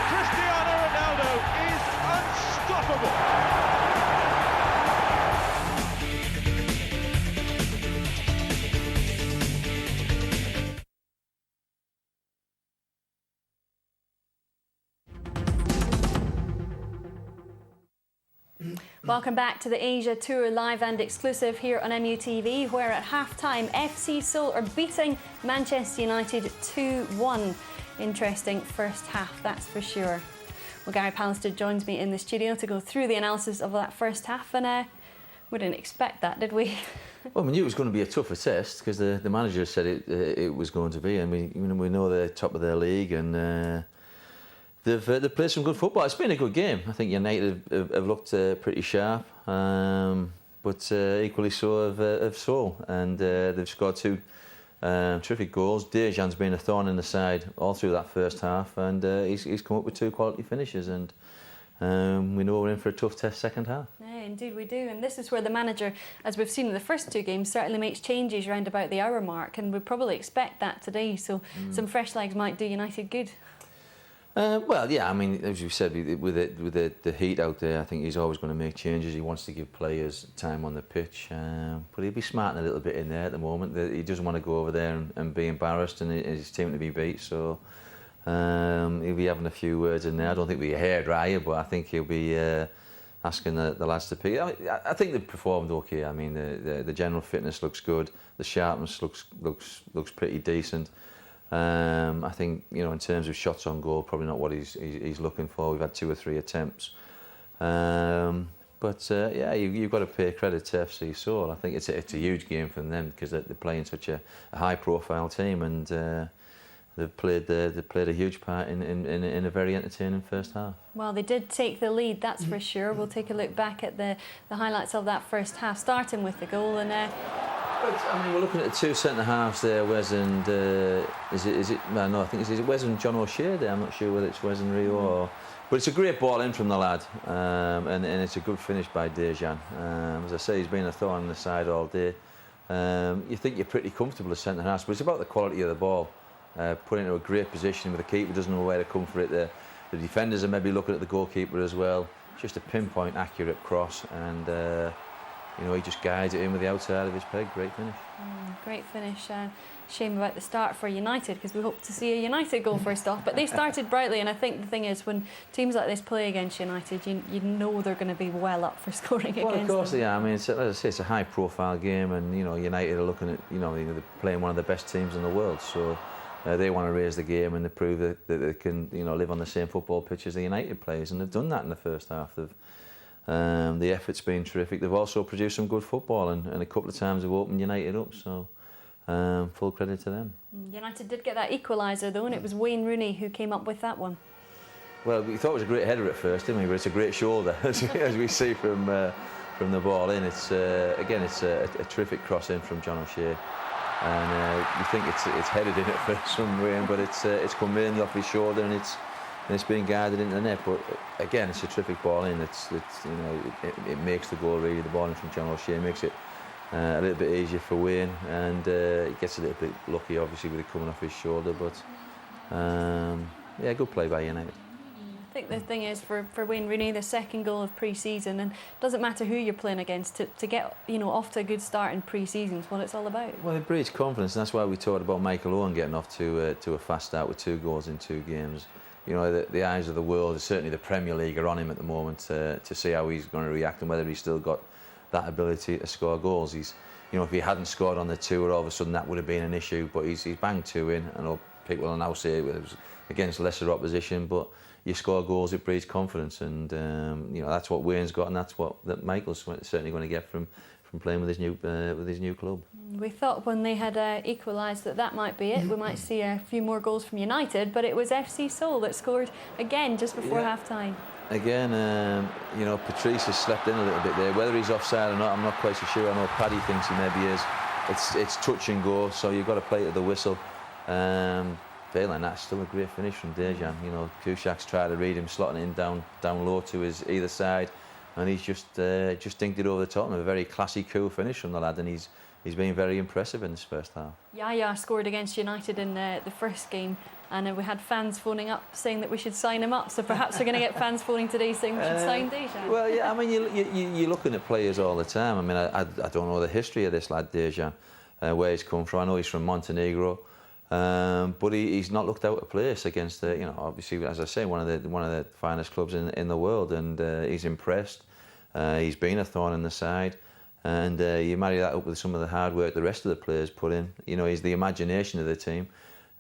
Cristiano Ronaldo is unstoppable. Welcome back to the Asia Tour live and exclusive here on MUTV, where at half-time FC Seoul are beating Manchester United 2-1. Interesting first half, that's for sure. Well, Gary Pallister joins me in the studio to go through the analysis of that first half, and we didn't expect that, did we? Well, we knew it was going to be a tougher test because the manager said it was going to be, and we know they're top of their league, and they've played some good football. It's been a good game. I think United have looked pretty sharp, but equally so have Seoul, and they've scored two terrific goals. Dejan's been a thorn in the side all through that first half, and he's come up with two quality finishes, and we know we're in for a tough test second half. Yeah, indeed we do, and this is where the manager, as we've seen in the first two games, certainly makes changes round about the hour mark, and we probably expect that today, so some fresh legs might do United good. Well, yeah, I mean, as you said, with the heat out there, I think he's always going to make changes. He wants to give players time on the pitch, but he'll be smarting a little bit in there at the moment. He doesn't want to go over there and be embarrassed and his team to be beat, so he'll be having a few words in there. I don't think we'll be a hairdryer, but I think he'll be asking the lads to pick. I think they've performed okay. I mean, the general fitness looks good, the sharpness looks pretty decent. I think, in terms of shots on goal, probably not what he's looking for. We've had 2 or 3 attempts, but yeah, you've got to pay credit to FC Seoul. I think it's a huge game for them because they're playing such a high-profile team, and they've played a huge part in a very entertaining first half. Well, they did take the lead, that's for sure. We'll take a look back at the highlights of that first half, starting with the goal, and. I mean, we're looking at the 2 centre halves there, Wes and is it? No, I think is it Wes and John O'Shea there. I'm not sure whether it's Wes and Rio or, but it's a great ball in from the lad, and it's a good finish by Dejan. As I say, he's been a thorn in the side all day. You think you're pretty comfortable as centre halves, but it's about the quality of the ball, put into a great position where the keeper doesn't know where to come for it. The defenders are maybe looking at the goalkeeper as well. Just a pinpoint accurate cross, and. He just guides it in with the outside of his peg. Great finish. Great finish. Shame about the start for United, because we hope to see a United goal first off. But they started brightly, and I think the thing is, when teams like this play against United, you know they're going to be well up for scoring against them. Well, of course they are. I mean, as I say, it's a high-profile game, and United are looking at they're playing one of the best teams in the world, so they want to raise the game and they prove that they can live on the same football pitch as the United players, and they've done that in the first half. The effort's been terrific. They've also produced some good football, and a couple of times they've opened United up, so full credit to them. United did get that equaliser though, and it was Wayne Rooney who came up with that one. Well, we thought it was a great header at first, didn't we? But it's a great shoulder, as we see from the ball in. It's again, it's a terrific cross in from John O'Shea, and you think it's headed in at some way, but it's come mainly off his shoulder, and it's being guided into the net. But again, it's a terrific ball in. It makes the goal really. The ball in from John O'Shea makes it a little bit easier for Wayne, and he gets a little bit lucky, obviously, with it coming off his shoulder. But yeah, good play by United. I think the thing is, for Wayne Rooney, the second goal of pre-season, and it doesn't matter who you're playing against, to get off to a good start in pre-season is what it's all about. Well, it breeds confidence, and that's why we talked about Michael Owen getting off to a fast start with 2 goals in 2 games. The eyes of the world, certainly the Premier League, are on him at the moment to see how he's going to react and whether he's still got that ability to score goals. If he hadn't scored on the tour, all of a sudden that would have been an issue. But he's banged 2 in. I know people will now say it was against lesser opposition, but you score goals, it breeds confidence, and that's what Wayne's got, and that's what Michael's certainly going to get from playing with his new club. We thought when they had equalised that might be it. We might see a few more goals from United, but it was FC Seoul that scored again just before half-time. Again, Patrice has slept in a little bit there. Whether he's offside or not, I'm not quite so sure. I know Paddy thinks he maybe is. It's touch and go, so you've got to play to the whistle. Failing that, still a great finish from Dejan. Kuszak's tried to read him, slotting it in down low to his either side, and he's just dinked it over the top. And a very classy, cool finish from the lad, and he's been very impressive in this first half. Yaya scored against United in the first game, and we had fans phoning up saying that we should sign him up. So perhaps we're going to get fans phoning today saying we should sign Dejan. Well, yeah, I mean, you're looking at players all the time. I mean, I don't know the history of this lad Dejan, where he's come from. I know he's from Montenegro, but he's not looked out of place against the, you know, obviously, as I say, one of the finest clubs in the world, and he's impressed. He's been a thorn in the side. And you marry that up with some of the hard work the rest of the players put in. You know, he's the imagination of the team.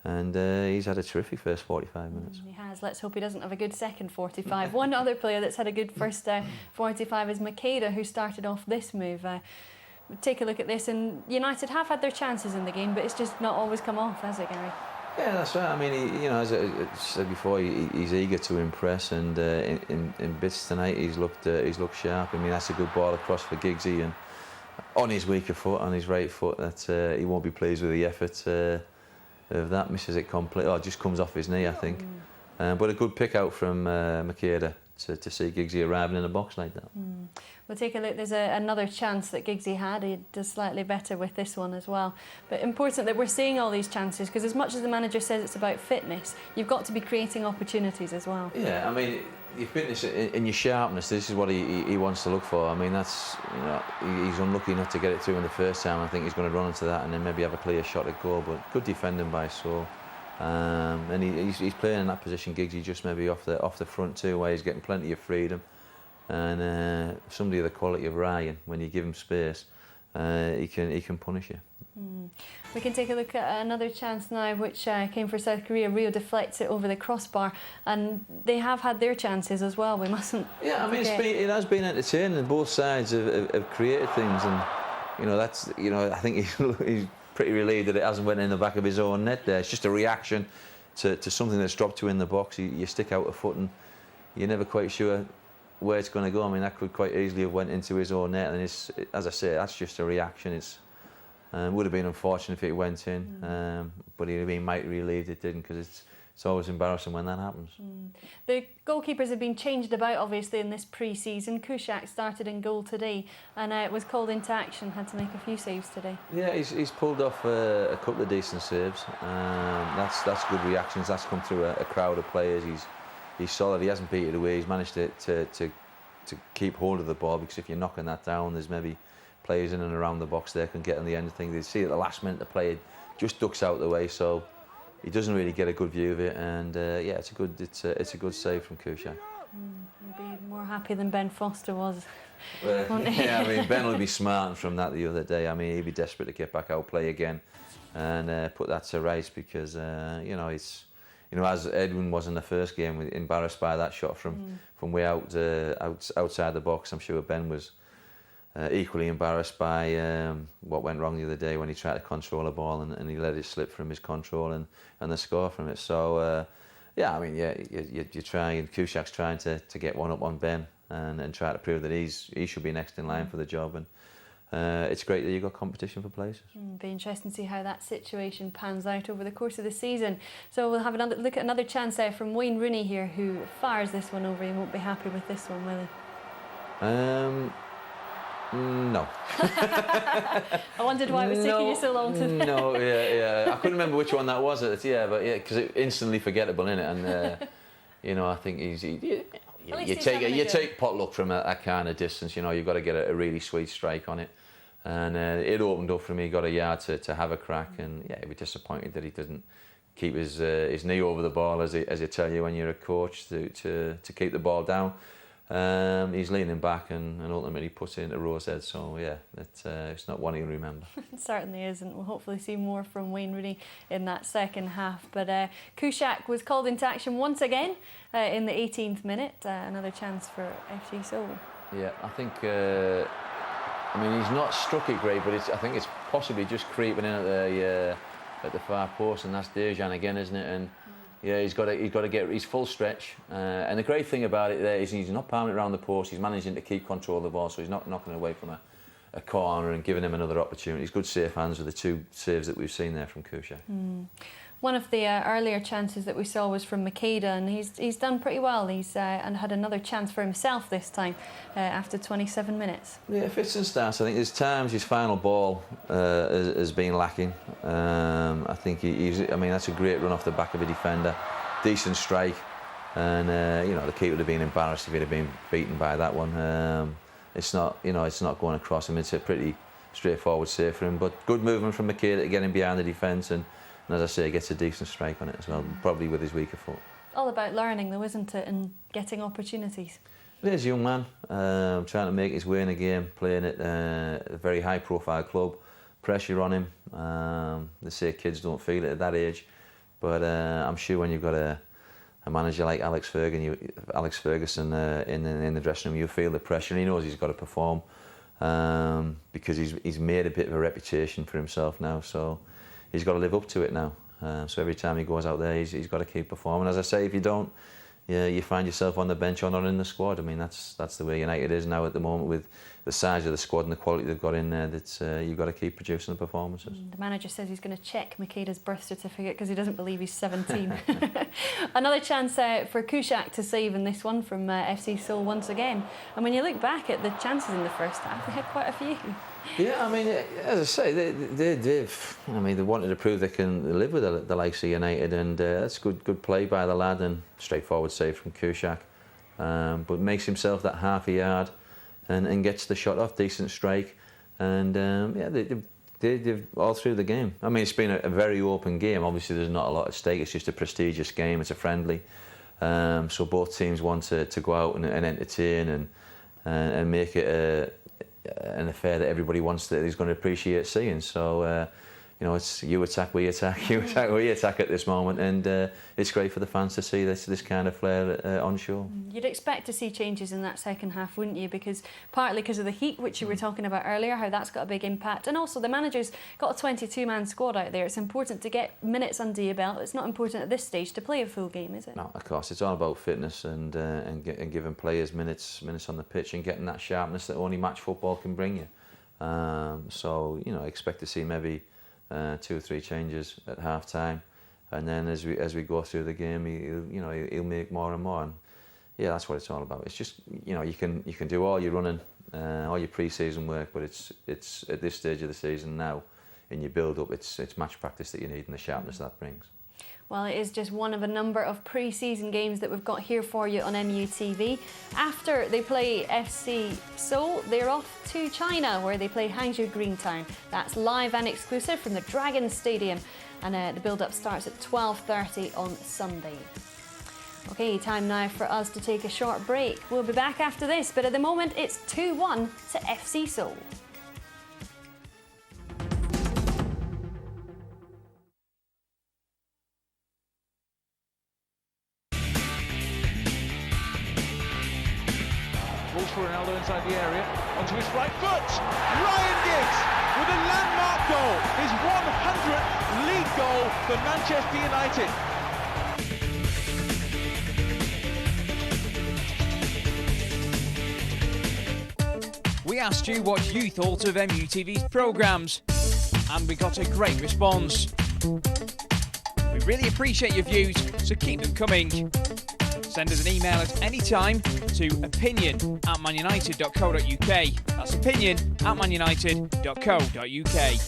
And he's had a terrific first 45 minutes. He has. Let's hope he doesn't have a good second 45. One other player that's had a good first 45 is Makeda, who started off this move. Take a look at this, and United have had their chances in the game, but it's just not always come off, has it, Gary? Yeah, that's right. I mean, you know, as I said before, he's eager to impress, and in bits tonight he's looked sharp. I mean, that's a good ball across for Giggsy, and on his weaker foot, on his right foot, that he won't be pleased with the effort of that. Misses it completely. Oh, it just comes off his knee, I think. But a good pick out from Makeda to see Giggsy arriving in a box like that. We'll take a look. There's another chance that Giggsy had. He does slightly better with this one as well. But important that we're seeing all these chances, because as much as the manager says it's about fitness, you've got to be creating opportunities as well. Yeah, I mean, your fitness and your sharpness, this is what he wants to look for. I mean, that's, you know, he's unlucky not to get it through in the first time. I think he's going to run into that and then maybe have a clear shot at goal, but good defending by Saul. And he's playing in that position, Giggsy, just maybe off the front too, where he's getting plenty of freedom. And somebody of the quality of Ryan, when you give him space, he can punish you. We can take a look at another chance now, which came for South Korea. Rio deflects it over the crossbar, and they have had their chances as well. We mustn't. Yeah, I mean, it has been entertaining, and both sides have created things, and you know, that's, you know, I think he's pretty relieved that it hasn't went in the back of his own net there. It's just a reaction to something that's dropped you in the box. You stick out a foot and you're never quite sure where it's going to go. I mean, that could quite easily have went into his own net, and as I say, that's just a reaction. It would have been unfortunate if it went in, but he'd have been mighty relieved it didn't, because it's always embarrassing when that happens. The goalkeepers have been changed about, obviously, in this pre-season. Kuszczak started in goal today and was called into action, had to make a few saves today. Yeah, he's pulled off a couple of decent saves. That's good reactions. That's come through a crowd of players. He's solid. He hasn't beat it away. He's managed to keep hold of the ball, because if you're knocking that down, there's maybe players in and around the box there can get on the end of things. They see at the last minute the player just ducks out the way, so he doesn't really get a good view of it. And yeah, it's a good save from Kuszczak. He'll be more happy than Ben Foster was. Yeah, I mean, Ben will be smarting from that the other day. I mean, he'd be desperate to get back out, play again, and put that to rights, because you know, it's, you know, as Edwin was in the first game, embarrassed by that shot from way outside the box. I'm sure Ben was equally embarrassed by what went wrong the other day when he tried to control a ball and he let it slip from his control and the score from it. So yeah, I mean, yeah, you're trying. Kuszczak's trying to get one up on Ben and try to prove that he should be next in line for the job. And it's great that you've got competition for places. Be interesting to see how that situation pans out over the course of the season. So we'll have another look at another chance there from Wayne Rooney here, who fires this one over. He won't be happy with this one, will he? No. I wondered why it was taking you so long to... No, yeah. I couldn't remember which one that was. Because it's instantly forgettable, isn't it? And you know, I think you take potluck from a kind of distance. You know, you've got to get a really sweet strike on it, and it opened up for me. Got a yard to have a crack, and yeah, he'd be disappointed that he didn't keep his knee over the ball, as they tell you when you're a coach, to keep the ball down. He's leaning back and ultimately puts it into Rowe's head. So yeah, it's not one he'll remember. It certainly isn't. We'll hopefully see more from Wayne Rooney in that second half. But Kuszczak was called into action once again in the 18th minute. Another chance for FC Seoul. Yeah, I think. I mean, he's not struck it great, but I think it's possibly just creeping in at the far post, and that's Dejan again, isn't it? And yeah, he's got to get his full stretch. And the great thing about it there is he's not palming it around the post. He's managing to keep control of the ball, so he's not knocking away from a corner and giving him another opportunity. He's good safe hands with the two saves that we've seen there from Kuszczak. One of the earlier chances that we saw was from Makeda, and he's done pretty well. He's and had another chance for himself this time after 27 minutes. Yeah, fits and starts. I think there's times his final ball has been lacking. I think I mean, that's a great run off the back of a defender, decent strike, and you know, the keeper would have been embarrassed if he'd have been beaten by that one. It's not, you know, it's not going across him. It's a pretty straightforward save for him, but good movement from Makeda to get him behind the defence, and as I say, gets a decent strike on it as well, probably with his weaker foot. All about learning though, isn't it, and getting opportunities? It is a young man, trying to make his way in the game, playing at a very high profile club, pressure on him. They say kids don't feel it at that age, but I'm sure when you've got a manager like Alex Ferguson in the dressing room, you feel the pressure, and he knows he's got to perform. Because he's made a bit of a reputation for himself now, so he's got to live up to it now. So every time he goes out there, he's got to keep performing. As I say, if you don't, you find yourself on the bench or not in the squad. I mean, that's the way United is now at the moment, with the size of the squad and the quality they've got in there. That you've got to keep producing the performances. The manager says he's going to check Makeda's birth certificate because he doesn't believe he's 17. Another chance for Kuszczak to save in this one from FC Seoul once again. And when you look back at the chances in the first half, they had quite a few. Yeah, I mean, as I say, they wanted to prove they can live with the likes of United, and that's good play by the lad, and straightforward save from Kuszczak. But makes himself that half a yard and gets the shot off, decent strike, and yeah, they've all through the game. I mean, it's been a very open game. Obviously, there's not a lot at stake. It's just a prestigious game. It's a friendly, so both teams want to go out and entertain and make it an affair that everybody wants, that is going to appreciate seeing. So you know, it's you attack, we attack, you attack, we attack at this moment, and it's great for the fans to see this kind of flair on show. You'd expect to see changes in that second half, wouldn't you? Because partly because of the heat, which you were talking about earlier, how that's got a big impact, and also the manager's got a 22-man squad out there. It's important to get minutes under your belt. It's not important at this stage to play a full game, is it? No, of course, it's all about fitness and giving players minutes on the pitch and getting that sharpness that only match football can bring you. So you know, I expect to see maybe 2 or 3 changes at half time, and then as we go through the game, he'll make more and more. And yeah, that's what it's all about. It's just, you know, you can do all your running, all your pre-season work, but it's at this stage of the season now, in your build-up, it's match practice that you need and the sharpness that brings. Well, it is just one of a number of pre-season games that we've got here for you on MUTV. After they play FC Seoul, they're off to China, where they play Hangzhou Greentown. That's live and exclusive from the Dragon Stadium, and the build-up starts at 12:30 on Sunday. Okay, time now for us to take a short break. We'll be back after this, but at the moment it's 2-1 to FC Seoul. For Ronaldo inside the area, onto his right foot. Ryan Giggs with a landmark goal, his 100th league goal for Manchester United. We asked you what you thought of MUTV's programmes, and we got a great response. We really appreciate your views, so keep them coming. Send us an email at any time to opinion@manunited.co.uk. That's opinion@manunited.co.uk.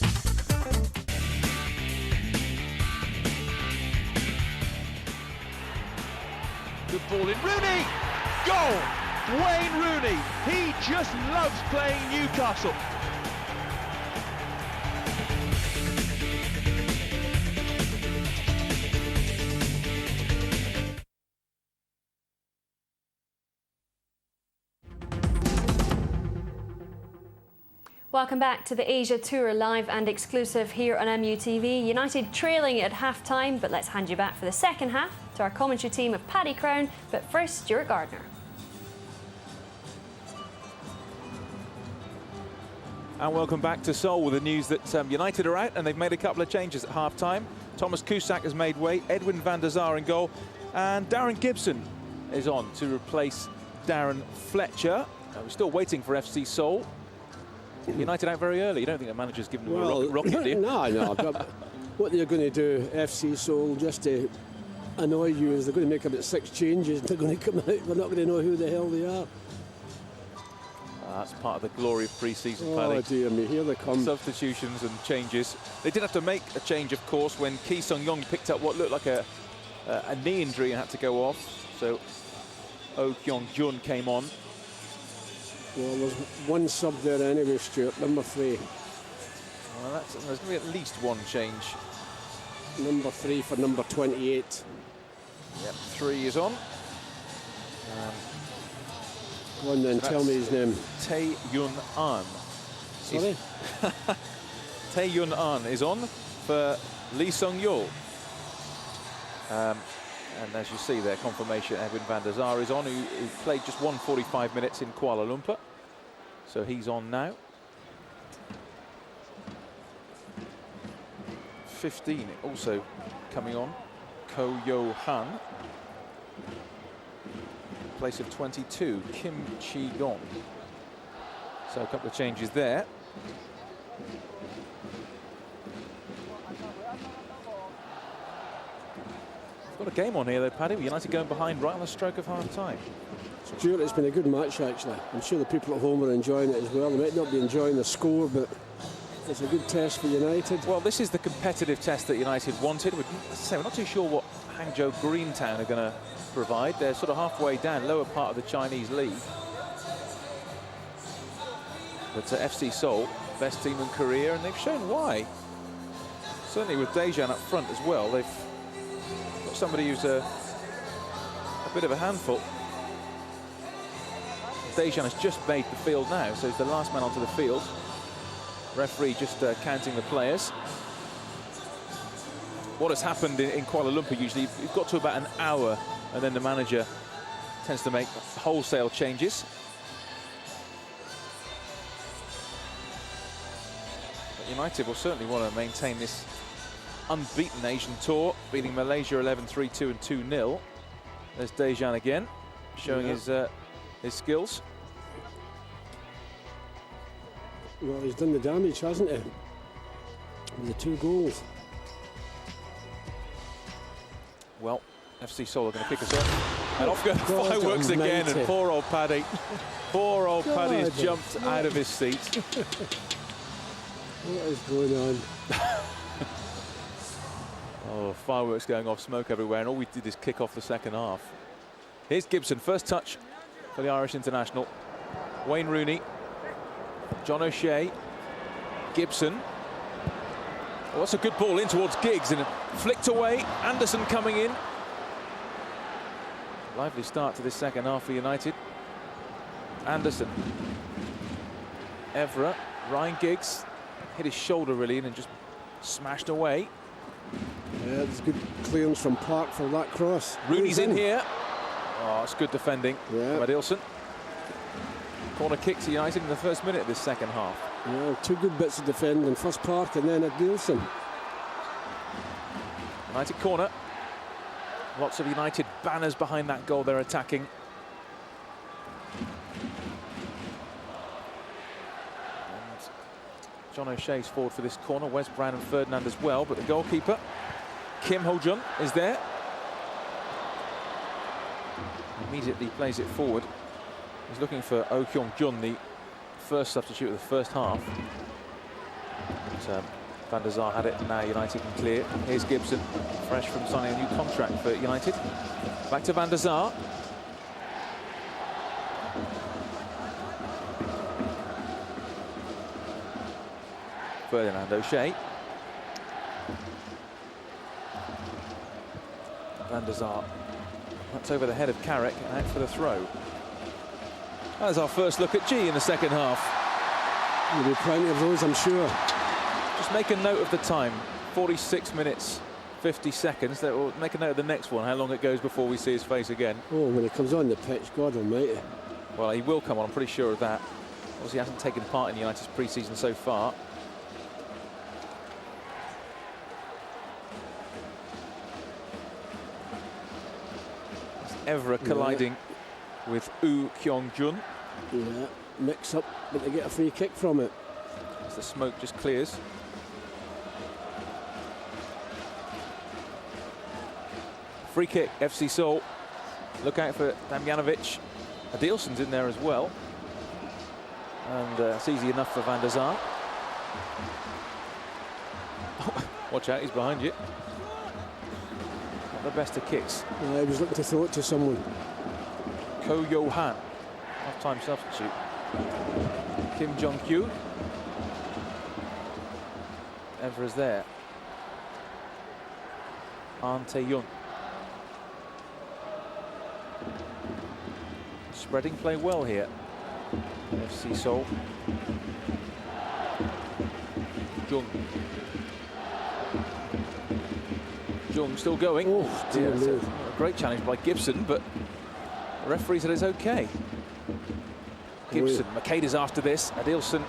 Good ball in, Rooney! Goal! Wayne Rooney, he just loves playing Newcastle. Welcome back to the Asia Tour, live and exclusive here on MUTV. United trailing at half-time, but let's hand you back for the second half to our commentary team of Paddy Crown, but first, Stuart Gardner. And welcome back to Seoul with the news that United are out and they've made a couple of changes at half-time. Thomas Kuszczak has made way, Edwin van der Sar in goal, and Darren Gibson is on to replace Darren Fletcher. We're still waiting for FC Seoul. United out very early. You don't think the manager's given them a rocket, do you? No. what they're going to do, FC Seoul, just to annoy you, is they're going to make about 6 changes and they're going to come out. We're not going to know who the hell they are. That's part of the glory of pre-season, Oh Paddy. dear me, here they come. Substitutions and changes. They did have to make a change, of course, when Ki Sung-yong picked up what looked like a knee injury and had to go off. So Oh Kyung-jun came on. Well, there's one sub there anyway, Stuart, number 3. Well, there's going to be at least one change. Number 3 for number 28. Yep, 3 is on. Go on then, tell me his name. Tae Yun An. Sorry? Tae Yun An is on for Lee Sung-yeol. And as you see there, confirmation, Edwin van der Sar is on, who played just 145 minutes in Kuala Lumpur. So he's on now. 15 also coming on, Ko Yo Han. In place of 22, Kim Chi Gong. So a couple of changes there. Got a game on here though, Paddy. United going behind right on the stroke of half time. Stuart, it's been a good match actually. I'm sure the people at home are enjoying it as well. They might not be enjoying the score, but it's a good test for United. Well, this is the competitive test that United wanted. We're not too sure what Hangzhou Greentown are going to provide. They're sort of halfway down, lower part of the Chinese league. But FC Seoul, best team in Korea, and they've shown why. Certainly with Dejan up front as well, they've got somebody who's a bit of a handful. Dejan has just made the field now, so he's the last man onto the field. Referee just counting the players. What has happened in Kuala Lumpur, usually you've got to about an hour and then the manager tends to make wholesale changes. But United will certainly want to maintain this unbeaten Asian tour, beating Malaysia 11-3-2 and 2-0. There's Dejan again, showing his skills. Well, he's done the damage, hasn't he? With the 2 goals. Well, FC Seoul are going to kick us off. And off go God fireworks again, almighty. and poor old Paddy. Poor old Paddy has God. jumped out of his seat. What is going on? Oh, fireworks going off, smoke everywhere, and all we did is kick off the second half. Here's Gibson, first touch for the Irish international. Wayne Rooney, John O'Shea, Gibson. Oh, that's a good ball in towards Giggs, and flicked away. Anderson coming in. Lively start to this second half for United. Anderson, Evra, Ryan Giggs hit his shoulder really and just smashed away. Yeah, there's good clearance from Park for that cross. Rooney's in here. Oh, it's good defending by Dilson. Corner kick to United in the first minute of this second half. Yeah, 2 good bits of defending. First Park and then at Dilson. United corner. Lots of United banners behind that goal they're attacking. And John O'Shea's forward for this corner. Wes Brown and Ferdinand as well, but the goalkeeper, Kim Ho-jun, is there. Immediately plays it forward. He's looking for Oh Kyung-jun, the first substitute of the first half. But, Van der Sar had it, and now United can clear. Here's Gibson, fresh from signing a new contract for United. Back to Van der Sar. Ferdinand O'Shea. Van der Sar. That's over the head of Carrick and out for the throw. That's our first look at G in the second half. There'll be plenty of those, I'm sure. Just make a note of the time. 46 minutes, 50 seconds. We'll make a note of the next one, how long it goes before we see his face again. Oh, when he comes on the pitch, God almighty. Well, he will come on, I'm pretty sure of that. Obviously, he hasn't taken part in United's pre-season so far. Evra colliding with Oh Kyung-jun. Yeah, mix up, but they get a free kick from it. As the smoke just clears. Free kick, FC Seoul. Look out for Damjanovic. Adilson's in there as well. And it's easy enough for Van der Sar. Watch out, he's behind you. Not the best of kicks. He was looking to throw it to someone. Ko Yo-han, half-time substitute. Kim Jong-kyu. Evra's there. An Tae-yun. Spreading play well here. FC Seoul. Jung. Jung still going. Oh, dear yeah, me. A great challenge by Gibson, but the referee said it's okay. Gibson, Makeda's after this. Adilson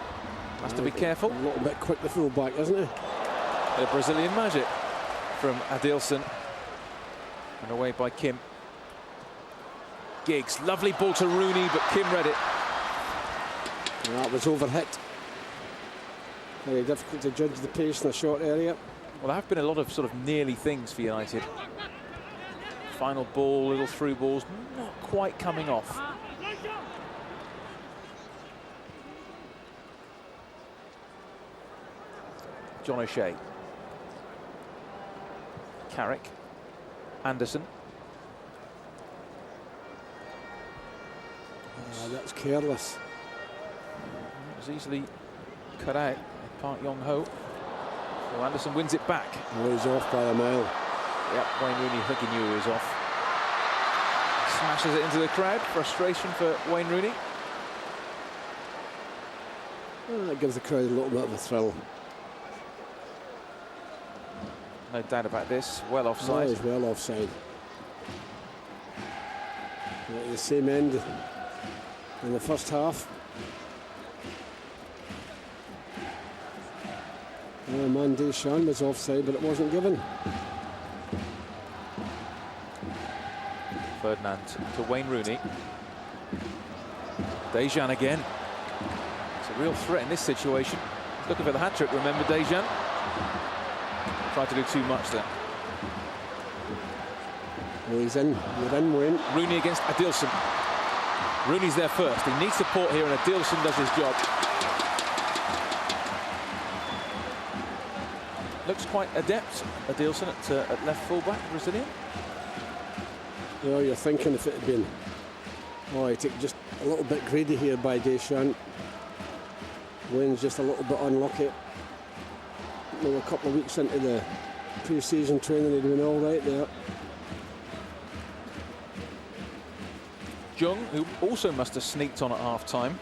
has to be careful. A little bit quick, the full back, isn't he? The Brazilian magic from Adilson. And away by Kim. Giggs, lovely ball to Rooney, but Kim read it. That was overhit. Very difficult to judge the pace in a short area. Well, there have been a lot of sort of nearly things for United. Final ball, little through balls, not quite coming off. John O'Shea. Carrick. Anderson. That's careless. It was easily cut out by Park Yong-ho. So Anderson wins it back. Oh, he's off by a mile. Yep, Wayne Rooney, I think he knew he was off. Smashes it into the crowd. Frustration for Wayne Rooney. That gives the crowd a little bit of a thrill. No doubt about this. Well offside. Oh, he's well offside. At the same end in the first half. Man Deschamps was offside, but it wasn't given. Ferdinand to Wayne Rooney. Dejan again. It's a real threat in this situation. He's looking for the hat-trick, remember, Dejan? Tried to do too much there. Oh, he's in. You're in, Wayne. Rooney against Adilson. Rooney's there first. He needs support here, and Adilson does his job. Looks quite adept, Adilson, at left fullback, Brazilian. Yeah, you're thinking if it had been, oh, he took just a little bit greedy here by Deschamps. Wayne's just a little bit unlucky. Maybe a couple of weeks into the pre-season training, he'd been all right there. Jung, who also must have sneaked on at half-time,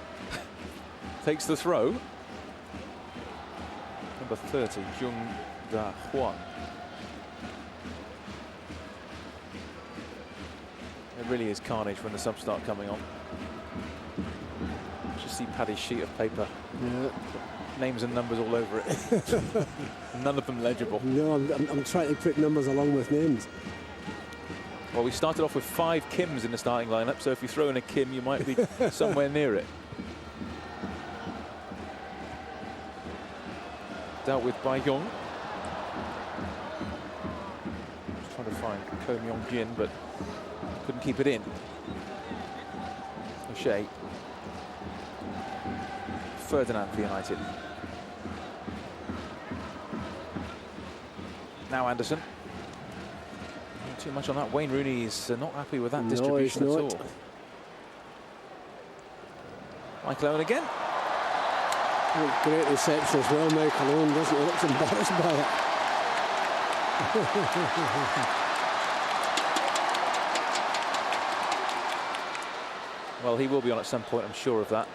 takes the throw. Number 30, Jung Da-hwan. It really is carnage when the subs start coming on. Just see Paddy's sheet of paper. Yeah. Names and numbers all over it. None of them legible. No, I'm trying to put numbers along with names. Well, we started off with 5 Kims in the starting lineup, so if you throw in a Kim, you might be somewhere near it. Dealt with by Young. Just trying to find Ko Myong-jin, but couldn't keep it in. O'Shea. Ferdinand for United. Now Anderson. Not too much on that. Wayne Rooney is not happy with that distribution at all. Michael Owen again. Great reception as well, Michael Owen, doesn't he? Looks embarrassed by it. Well, he will be on at some point, I'm sure of that.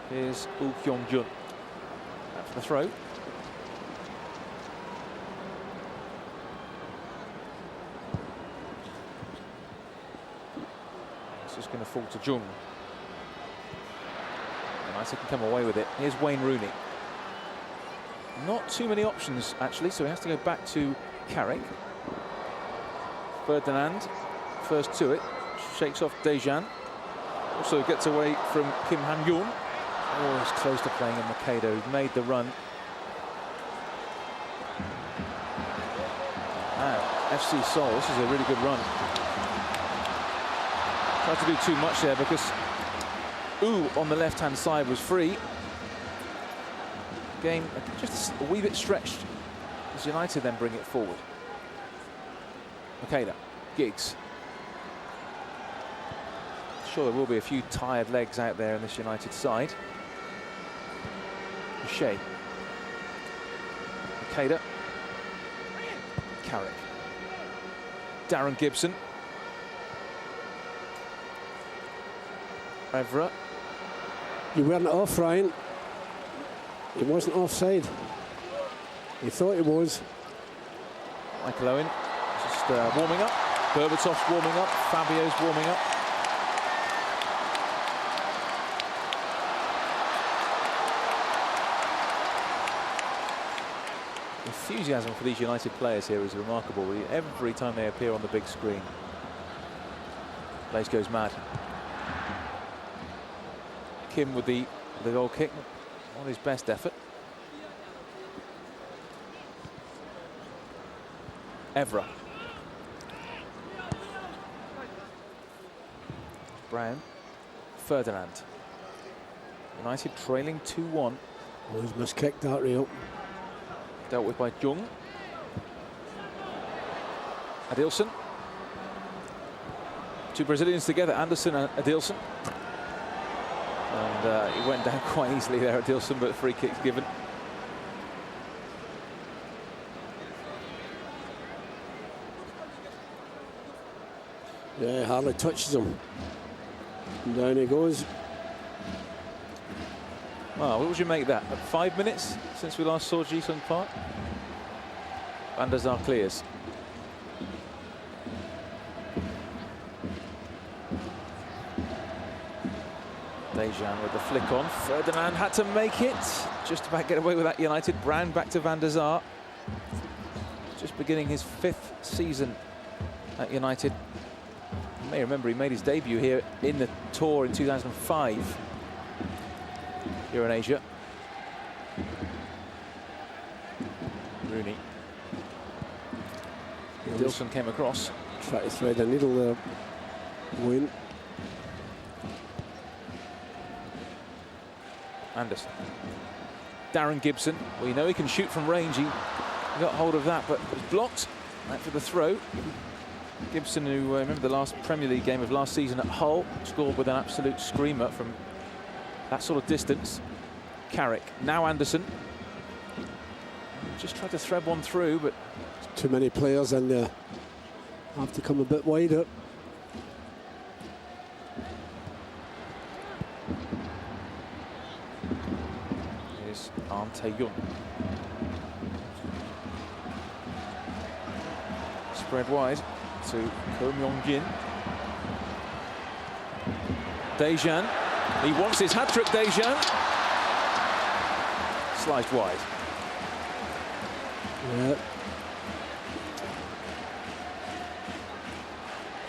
Here's Woo Kyung-jun. That's the throw. It's just going to fall to Jung. United can come away with it. Here's Wayne Rooney. Not too many options, actually, so he has to go back to Carrick. Ferdinand, first to it, shakes off Dejan. Also gets away from Kim Han-yoon. Oh, he's close to playing in Makeda, who's made the run. FC Seoul. This is a really good run. Tried to do too much there because Ooh on the left-hand side was free. Game just a wee bit stretched as United then bring it forward. Makeda, Giggs. Sure, there will be a few tired legs out there in this United side. Shea. Makeda. Carrick. Darren Gibson. Evra. You weren't off, Ryan. He wasn't offside. He thought he was. Michael Owen just warming up. Berbatov's warming up. Fabio's warming up. Enthusiasm for these United players here is remarkable. Every time they appear on the big screen, the place goes mad. Kim with the goal kick, on his best effort. Evra. Brown. Ferdinand. United trailing 2-1. Oh, he's miskicked that, Rio. Dealt with by Jung. Adilson. Two Brazilians together, Anderson and Adilson. And he went down quite easily there, Adilson, but free kick's given. Yeah, hardly touches him. And down he goes. Well, what would you make that? 5 minutes since we last saw Ji-sung Park? Van der Sar clears. Dejan with the flick on. Ferdinand had to make it. Just about get away with that, United. Brown back to Van der Sar. Just beginning his 5th season at United. You may remember he made his debut here in the tour in 2005. Here in Asia. Rooney. Dilson came across. Try to thread a needle there. Win. Anderson. Darren Gibson. We know he can shoot from range. He got hold of that, but was blocked. Right for the throw. Gibson, who remember the last Premier League game of last season at Hull, scored with an absolute screamer from that sort of distance. Carrick. Now Anderson. Just tried to thread one through, but too many players in there. Have to come a bit wider. Here's Ahn Tae-yun. Spread wide to Ko Myung-jin. Dejan. He wants his hat-trick, Dejan. Sliced wide. Yeah.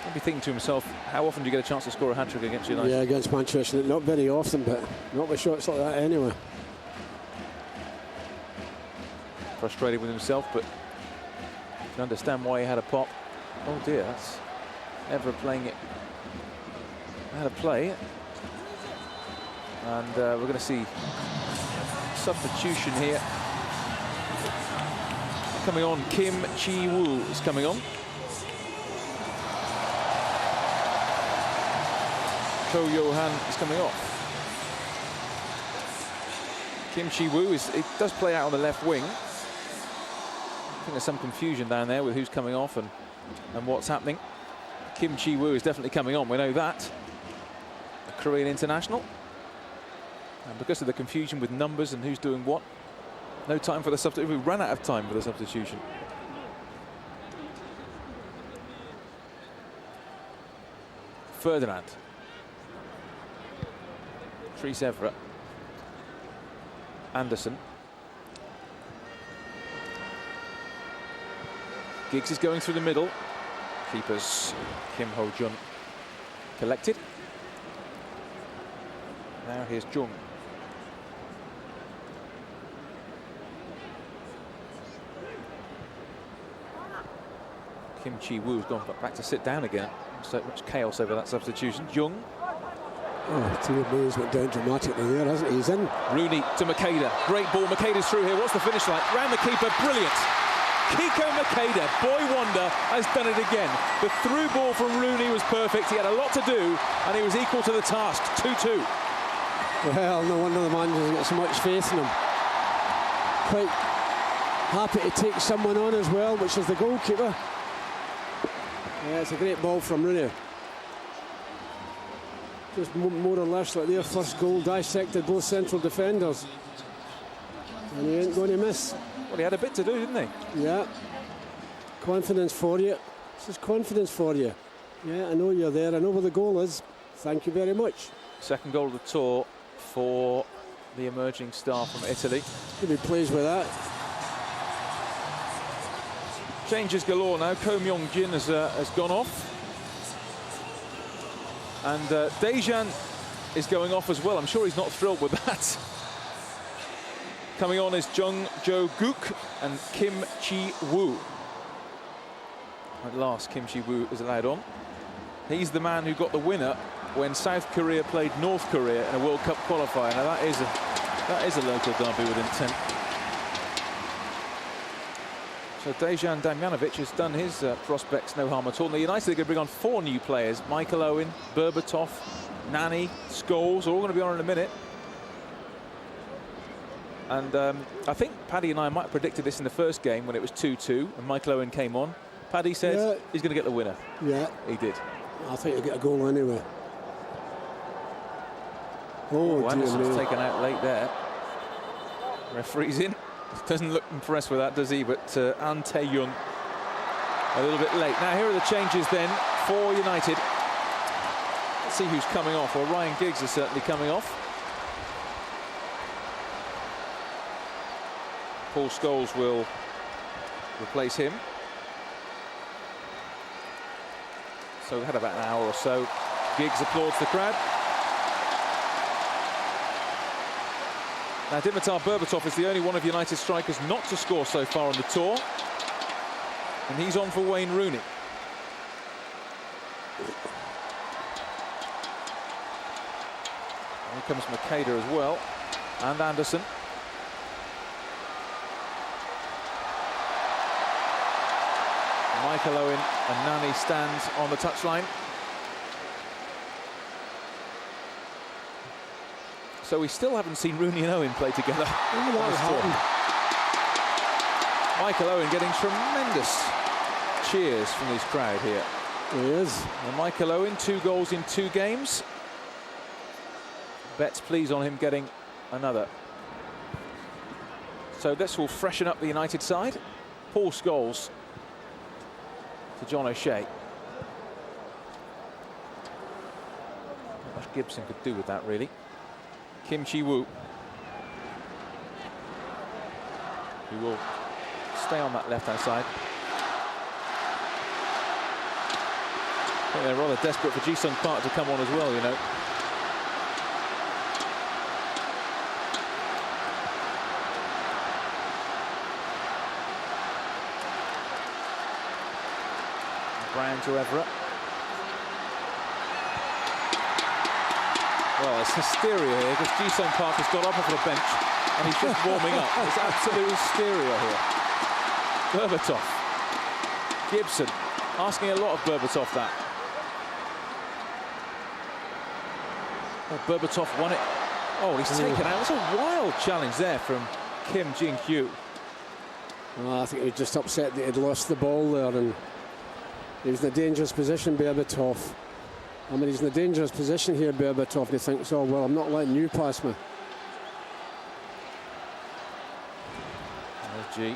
I'll be thinking to himself, how often do you get a chance to score a hat-trick against United? Yeah, against Manchester United. Not very often, but not with shots like that anyway. Frustrated with himself, but you can understand why he had a pop. Oh dear, that's Evra playing it out of play. And we're going to see substitution here. Coming on, Kim Chi-woo is coming on. Ko Yo-han is coming off. Kim Chi-woo it does play out on the left wing. I think there's some confusion down there with who's coming off and what's happening. Kim Chi-woo is definitely coming on, we know that. A Korean international. And because of the confusion with numbers and who's doing what, no time for the substitution. We ran out of time for the substitution. Ferdinand. Tris Evra. Anderson. Giggs is going through the middle. Keepers Kim Ho-jun collected. Now here's Jung. Kim Chi-woo's gone back to sit down again. So much chaos over that substitution. Jung. Oh, Theo May's went down dramatically there, hasn't he? He's in. Rooney to Makeda. Great ball. Makeda's through here. What's the finish like? Round the keeper. Brilliant. Kiko Makeda, boy wonder, has done it again. The through ball from Rooney was perfect. He had a lot to do, and he was equal to the task. 2-2. Well, no wonder the manager's got so much faith in him. Quite happy to take someone on as well, which is the goalkeeper. Yeah, it's a great ball from Rooney. Just more or less like their first goal, dissected both central defenders. And he ain't going to miss. Well, he had a bit to do, didn't he? Yeah. Confidence for you. This is confidence for you. Yeah, I know you're there. I know where the goal is. Thank you very much. Second goal of the tour for the emerging star from Italy. He'll be pleased with that. Changes galore now. Ko Myung-jin has gone off. And Dejan is going off as well. I'm sure he's not thrilled with that. Coming on is Jung Jo-guk and Kim Chi-woo. At last, Kim Chi-woo is allowed on. He's the man who got the winner when South Korea played North Korea in a World Cup qualifier. Now that is a local derby with intent. So Dejan Damjanovic has done his prospects no harm at all. Now United are going to bring on 4 new players. Michael Owen, Berbatov, Nani, Scholes, all going to be on in a minute. And I think Paddy and I might have predicted this in the first game when it was 2-2 and Michael Owen came on. Paddy says he's going to get the winner. Yeah. He did. I think he'll get a goal anyway. Oh, Anderson's taken out late there. Referee's in. Doesn't look impressed with that, does he? But An Tae-yun a little bit late. Now, here are the changes then for United. Let's see who's coming off. Well, Ryan Giggs is certainly coming off. Paul Scholes will replace him. So we had about an hour or so. Giggs applauds the crowd. Now, Dimitar Berbatov is the only one of United strikers not to score so far on the tour. And he's on for Wayne Rooney. Here comes Makeda as well. And Anderson. Michael Owen and Nani stands on the touchline. So we still haven't seen Rooney and Owen play together. Michael Owen getting tremendous cheers from this crowd here. He is. And Michael Owen, 2 goals in 2 games. Bets please on him getting another. So this will freshen up the United side. Paul Scholes to John O'Shea. Not much Gibson could do with that, really. Kim Chi-woo, who will stay on that left-hand side. I think they're rather desperate for Ji-sung Park to come on as well, you know. Brown to Everett. Well, it's hysteria here because Ji-sung Park has got up off the bench and he's just warming up. It's absolute hysteria here. Berbatov. Gibson asking a lot of Berbatov that. Oh, Berbatov won it. Oh, he's taken out. It's a wild challenge there from Kim Jin-kyu. Well, I think he was just upset that he'd lost the ball there and he was in a dangerous position, Berbatov. I mean, he's in a dangerous position here, Berbatov, and he thinks, oh, well, I'm not letting you pass me. Oh, gee.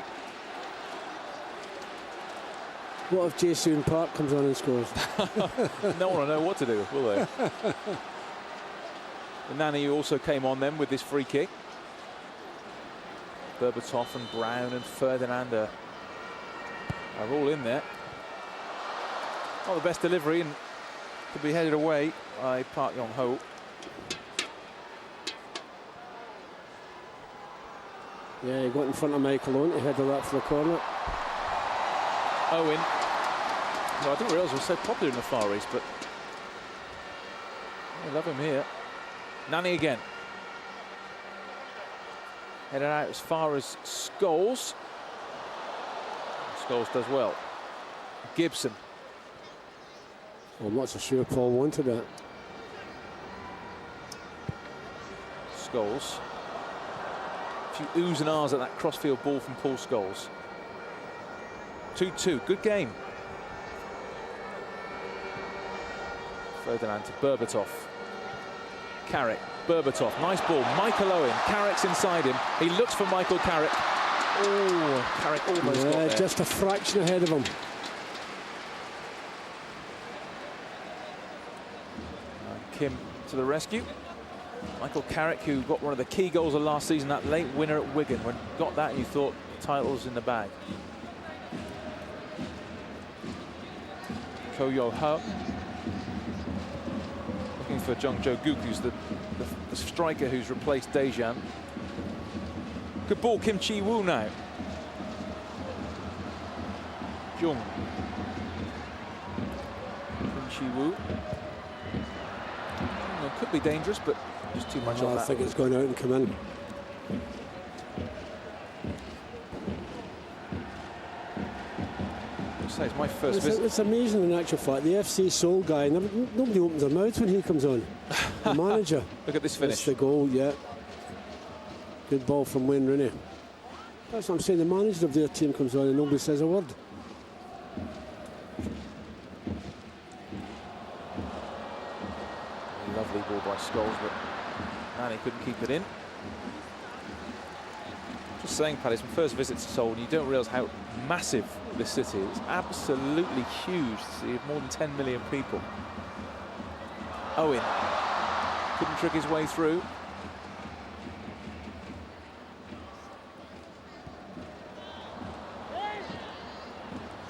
What if Ji-sung Park comes on and scores? No one will know what to do, will they? The Nani also came on then with this free kick. Berbatov and Brown and Ferdinand are all in there. Not the best delivery and could be headed away by Park Yong-ho. Yeah, he got in front of Michael Owen to header that for the corner. Owen No, I didn't realise he was so popular in the Far East, but I love him here. Nani again. Headed out as far as Scholes. Scholes does well. Gibson. Well, I'm not so sure Paul wanted it. Scholes. A few oohs and ahs at that crossfield ball from Paul Scholes. 2-2, good game. Ferdinand to Berbatov. Carrick, Berbatov, nice ball. Michael Owen, Carrick's inside him. He looks for Michael Carrick. Oh, Carrick almost got there. Just a fraction ahead of him. And Kim to the rescue. Michael Carrick, who got one of the key goals of last season, that late winner at Wigan. When got that, you thought the title's in the bag. Ko Yo Ho. Looking for Jung Jo Gook, who's the striker who's replaced Dejan. Good ball, Kim Chi Woo now. Jung. Kim Chi Woo. Could be dangerous, but just too much on that. I think it's going out and come in. It's my first visit. It's amazing in actual fact. The FC Seoul guy, nobody opens their mouth when he comes on. The manager. Look at this finish. That's the goal, yeah. Good ball from Wayne Rooney. That's what I'm saying. The manager of their team comes on and nobody says a word. Lovely ball by Scholes, but Nani couldn't keep it in. Just saying, Paddy, it's my first visit to Seoul, and you don't realise how massive this city is. It's absolutely huge. See, more than 10 million people. Owen couldn't trick his way through.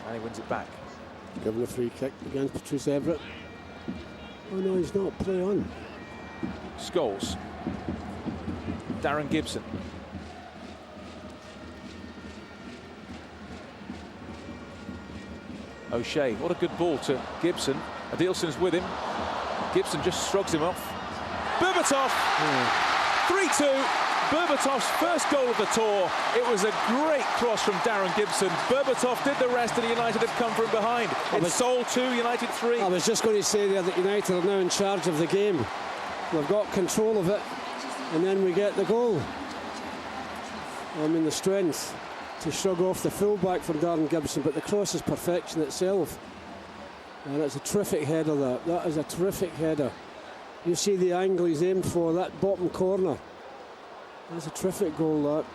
And he wins it back. Given a free kick against Patrice Everett. Oh no, he's not. Play on. Scholes. Darren Gibson. O'Shea, what a good ball to Gibson. Adilson's with him. Gibson just shrugs him off. Berbatov! 3-2. Berbatov's first goal of the tour. It was a great cross from Darren Gibson. Berbatov did the rest, and United have come from behind. It's Seoul 2, United 3. I was just going to say there that United are now in charge of the game. They've got control of it, and then we get the goal. I mean, the strength to shrug off the full-back from Darren Gibson, but the cross is perfection itself. And it's a terrific header, that. That is a terrific header. You see the angle he's aimed for, that bottom corner. That's a terrific goal, that.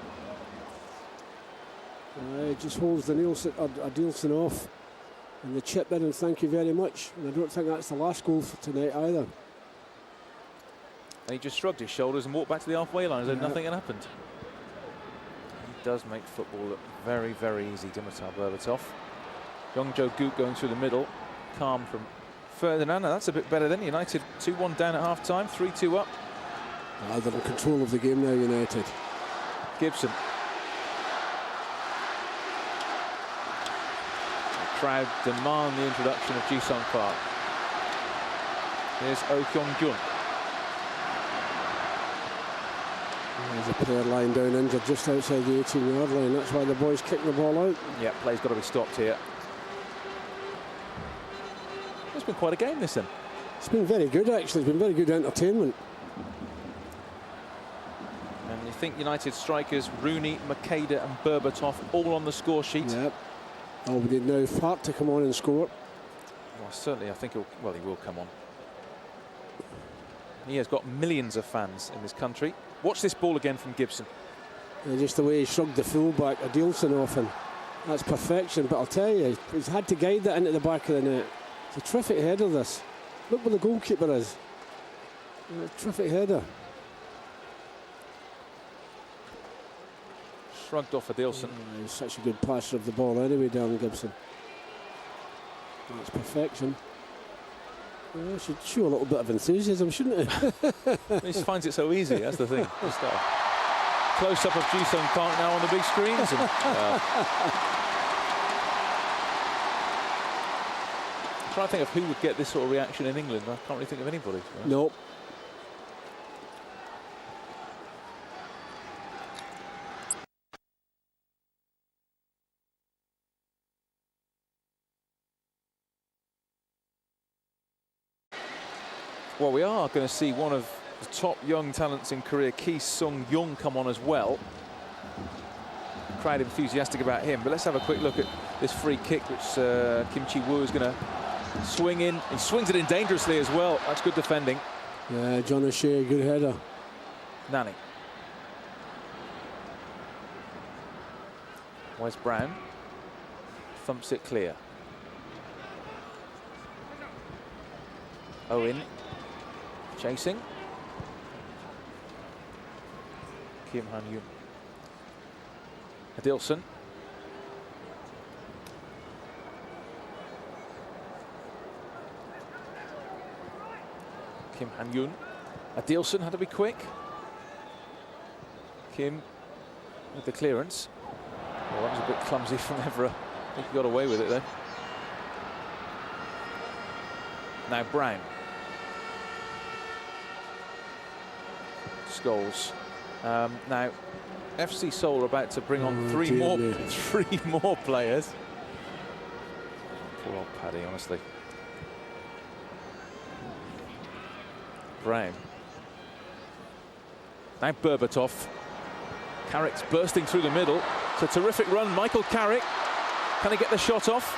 It just holds the Adilson off. And the chip in, and thank you very much. And I don't think that's the last goal for tonight either. And he just shrugged his shoulders and walked back to the halfway line as though nothing had happened. He does make football look very, very easy, Dimitar Berbatov. Jung Jo Gook going through the middle. Calm from Ferdinand. That's a bit better than United. 2-1 down at half-time, 3-2 up. They're in control of the game now, United. Gibson. The crowd demand the introduction of Ji-sung Park. Here's Oh Kyung-jun. There's a player lying down injured just outside the 18-yard line. That's why the boys kick the ball out. Yeah, play's got to be stopped here. It's been quite a game, this then. It's been very good, actually. It's been very good entertainment. And you think United strikers Rooney, Makeda and Berbatov all on the score sheet? Yep. Oh, we need now Park to come on and score. Well, certainly, I think he will come on. He has got millions of fans in this country. Watch this ball again from Gibson. Just the way he shrugged the full-back, Adilson off, and that's perfection. But I'll tell you, he's had to guide that into the back of the net. It's a terrific header, this. Look where the goalkeeper is. Terrific header. Shrugged off Adilson. He's such a good passer of the ball anyway, Darren Gibson. It's perfection. He should show a little bit of enthusiasm, shouldn't he? He just finds it so easy, that's the thing. Just close-up of Ji-sung Park now on the big screens. And, trying to think of who would get this sort of reaction in England. I can't really think of anybody. Nope. Well, we are going to see one of the top young talents in Korea, Ki Sung-young, come on as well. Crowd enthusiastic about him, but let's have a quick look at this free kick, which Kim Chi-woo is going to swing in. He swings it in dangerously as well. That's good defending. Yeah, John O'Shea, good header. Nani. Wes Brown thumps it clear. Owen chasing. Kim Han-yoon. Adilson. Kim Han-yoon. Adilson had to be quick. Kim with the clearance. Well, that was a bit clumsy from Evra. I think he got away with it though. Now Brown. Scholes. Now FC Seoul are about to bring on three more players. Poor old Paddy, honestly. Brown. Now Berbatov. Carrick's bursting through the middle. It's a terrific run. Michael Carrick. Can he get the shot off?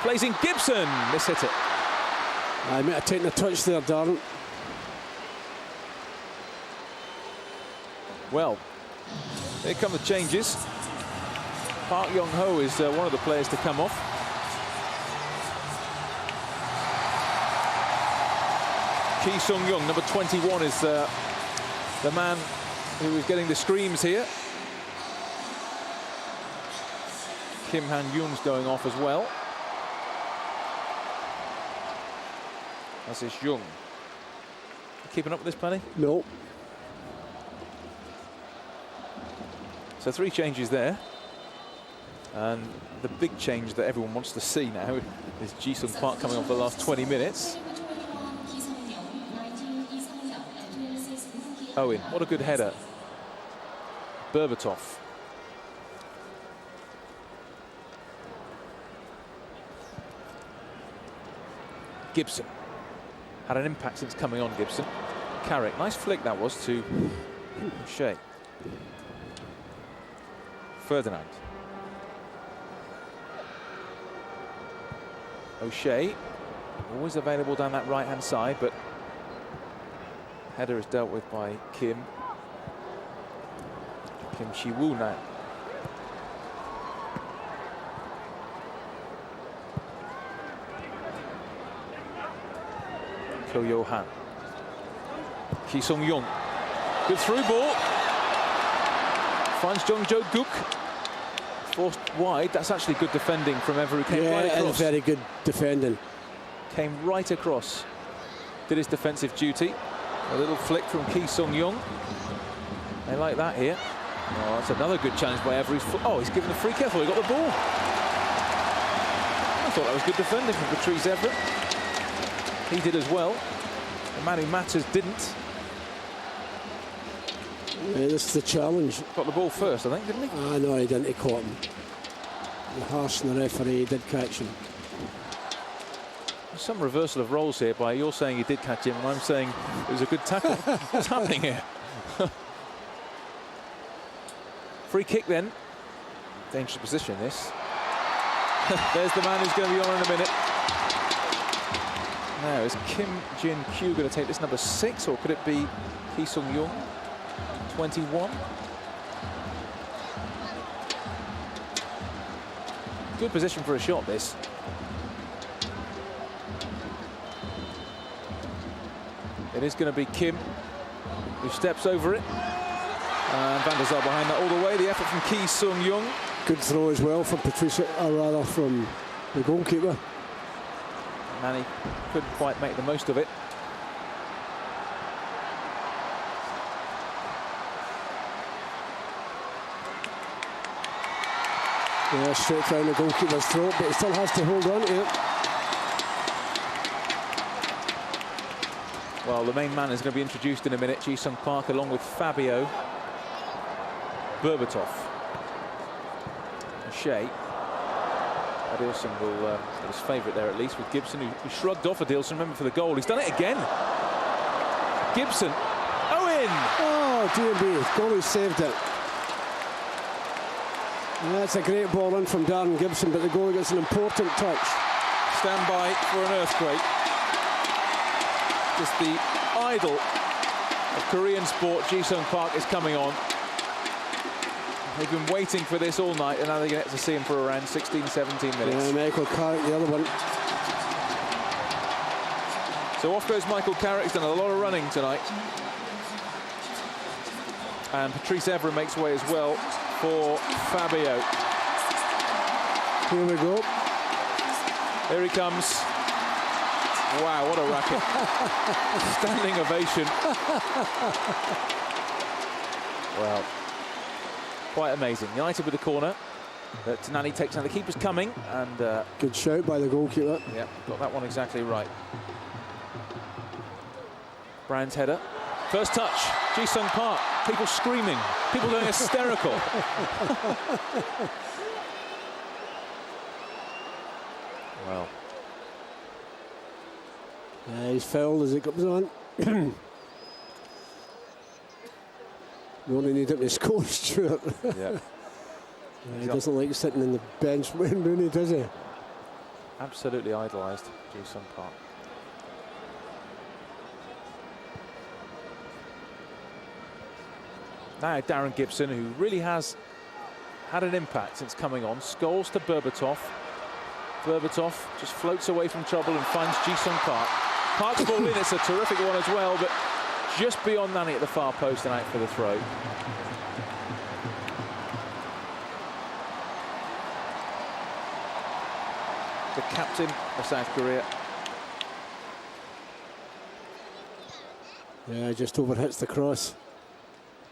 Plays in Gibson. Miss-hit it. I might have taken a touch there, Darren. Well, here come the changes. Park Young-ho is one of the players to come off. Ki Sung-young, number 21, is the man who is getting the screams here. Kim Han-yoon's going off as well. As is Jung. Keeping up with this, Paddy? No. So 3 changes there. And the big change that everyone wants to see now is Ji-sung Park coming off the last 20 minutes. Owen, what a good header. Berbatov. Gibson. Had an impact since coming on, Gibson. Carrick, nice flick that was to O'Shea. Ferdinand. O'Shea, always available down that right-hand side, but header is dealt with by Kim. Kim Chi-woo now. Ko Yo-han. Ki Sung-young. Good through ball. Finds Jung Jo-guk. Forced wide. That's actually good defending from Evra, who came right across. Very good defending. Came right across. Did his defensive duty. A little flick from Ki Sung-young. They like that here. Oh, that's another good challenge by Evra. Oh, he's given the free kick. He got the ball. I thought that was good defending from Patrice Evra. He did as well. The man who matters didn't. Yeah, this is the challenge. Got the ball first, I think, didn't he? No, he didn't. He caught him. The harsh and the referee did catch him. There's some reversal of roles here by you're saying he did catch him and I'm saying it was a good tackle. What's happening here? Free kick then. Dangerous position, this. There's the man who's going to be on in a minute. Now, is Kim Jin-kyu going to take this number 6, or could it be Ki Sung-young, 21? Good position for a shot, this. It is going to be Kim who steps over it. And Van der Sar behind that all the way. The effort from Ki Sung-young. Good throw as well from Patrice, or rather from the goalkeeper. Manny couldn't quite make the most of it. Yeah, straight down the goalkeeper's throat, but he still has to hold on to it. Well, the main man is going to be introduced in a minute. Ji-sung Park along with Fabio. Berbatov. O'Shea. Adilson will get his favourite there at least with Gibson, who shrugged off Adilson, remember, for the goal. He's done it again. Gibson. Owen! Oh, dear me. Goalie saved it. That's a great ball in from Darren Gibson, but the goalie gets an important touch. Stand by for an earthquake. Just the idol of Korean sport, Ji-sung Park, is coming on. They've been waiting for this all night, and now they get to see him for around 16, 17 minutes. Yeah, Michael Carrick, the other one. So off goes Michael Carrick. He's done a lot of running tonight. And Patrice Evra makes way as well for Fabio. Here we go. Here he comes. Wow, what a racket. Standing ovation. Well, quite amazing. United with the corner. But Nani takes now. The keeper's coming. And good shout by the goalkeeper. Yeah, got that one exactly right. Brand's header. First touch. Ji-sung Park. People screaming. People going hysterical. Well. Yeah, he's fouled as it comes on. We only need him to score, Stuart. Yeah. He doesn't like sitting in the bench when Rooney, does he? Absolutely idolised Ji-sung Park. Now Darren Gibson, who really has had an impact since coming on. Scholes to Berbatov. Berbatov just floats away from trouble and finds Ji-sung Park. Park's ball in, it's a terrific one as well, but just beyond Nani at the far post and out for the throw. The captain of South Korea. Yeah, just overhits the cross.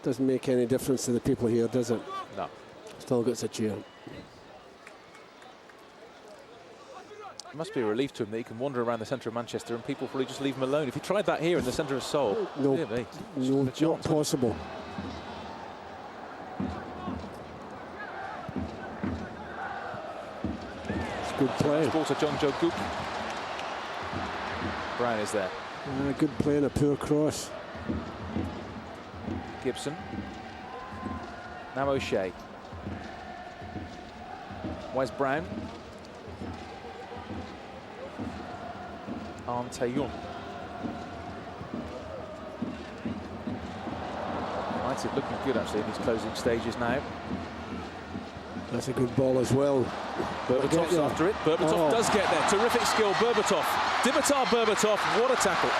Doesn't make any difference to the people here, does it? No. Still gets a cheer. It must be a relief to him that he can wander around the centre of Manchester and people probably just leave him alone. If he tried that here in the centre of Seoul, no, dear me, no, not possible. It's good play. Ball to Jong Jo-guk. Brown is there. Good play and a poor cross. Gibson. Now O'Shea. Where's Brown? Ahn Tae-yun. United looking good actually in these closing stages now. That's a good ball as well. Berbatov's after it. Berbatov does get there. Terrific skill, Berbatov. Dimitar Berbatov, what a tackle.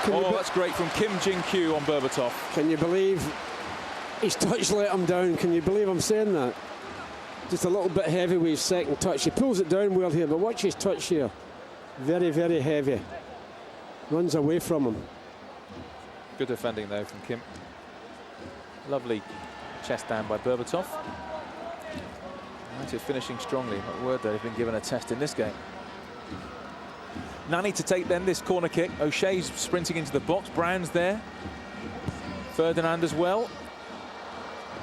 That's great from Kim Jin-kyu on Berbatov. Can you believe his touch let him down? Can you believe I'm saying that? Just a little bit heavy with his second touch. He pulls it down well here, but watch his touch here. Very, very heavy. Runs away from him. Good defending though from Kim. Lovely chest down by Berbatov. United finishing strongly. Not a word they've been given a test in this game. Nani to take then this corner kick. O'Shea's sprinting into the box. Brown's there. Ferdinand as well.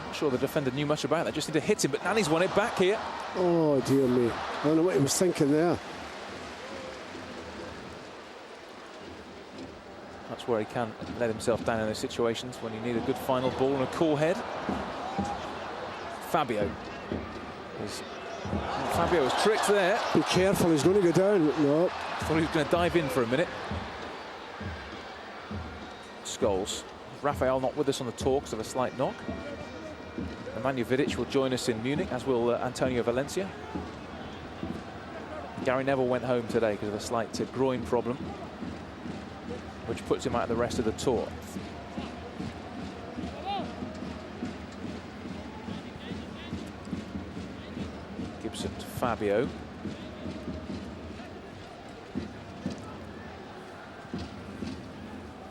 Not sure the defender knew much about that. Just need to hit him, but Nani's won it back here. Oh, dear me. I don't know what he was thinking there. That's where he can let himself down in those situations when you need a good final ball and a cool head. Fabio is tricked there. Be careful, he's going to go down. No. Thought he was going to dive in for a minute. Scholes. Rafael not with us on the talks of a slight knock. Nemanja Vidic will join us in Munich, as will Antonio Valencia. Gary Neville went home today because of a slight groin problem, which puts him out of the rest of the tour. Gibson to Fabio.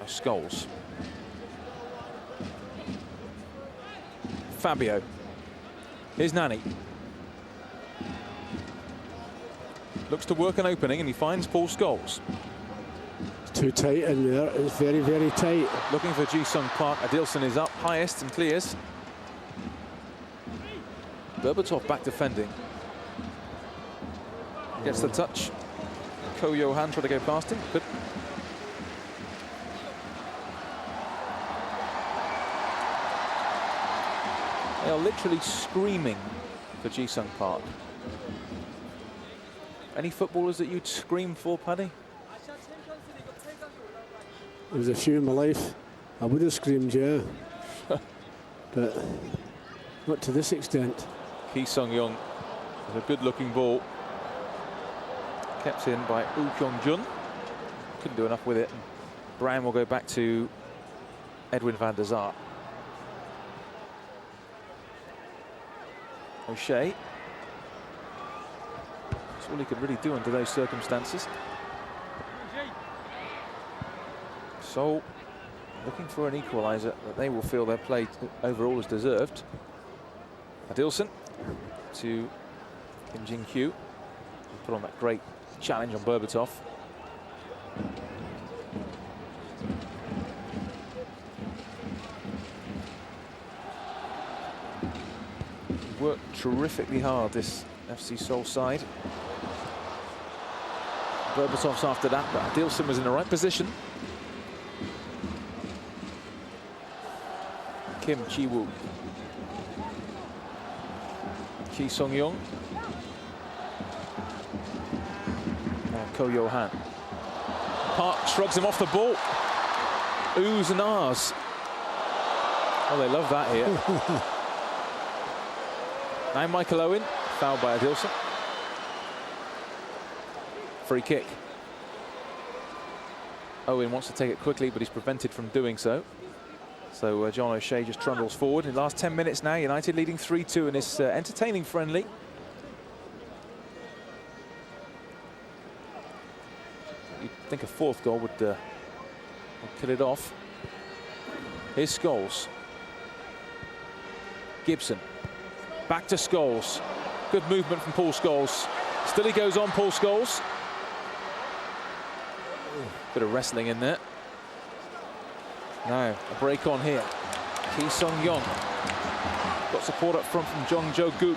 Scholes. Fabio. Here's Nani. Looks to work an opening and he finds Paul Scholes. Too tight in there. It's very, very tight. Looking for Ji-sung Park. Adilson is up highest and clears. Berbatov back defending. Gets the touch. Ko Yo-han tried to go past him. Good. They are literally screaming for Ji-sung Park. Any footballers that you'd scream for, Paddy? There's a few in my life I would have screamed, yeah. But not to this extent. Ki Sung-young with a good-looking ball. Kept in by Oh Kyung-jun. Couldn't do enough with it. Brown will go back to Edwin van der Sar. O'Shea. That's all he could really do under those circumstances. So, looking for an equaliser that they will feel their play overall is deserved. Adilson to Kim Jin-kyu. Put on that great challenge on Berbatov. Worked terrifically hard, this FC Seoul side. Berbatov's after that, but Adilson was in the right position. Kim Ji-woo. Ki Sung-young. And Ko Yo-han. Park shrugs him off the ball. Oohs and ahs. Oh, they love that here. Now Michael Owen, fouled by Adilson. Free kick. Owen wants to take it quickly, but he's prevented from doing so. So John O'Shea just trundles forward. In the last 10 minutes now, United leading 3-2 in this entertaining friendly. You'd think a fourth goal would kill it off. Here's Scholes. Gibson. Back to Scholes. Good movement from Paul Scholes. Still he goes on, Paul Scholes. Bit of wrestling in there. Now, a break on here. Ki Sung-young. Got support up front from Jong Jo-guk.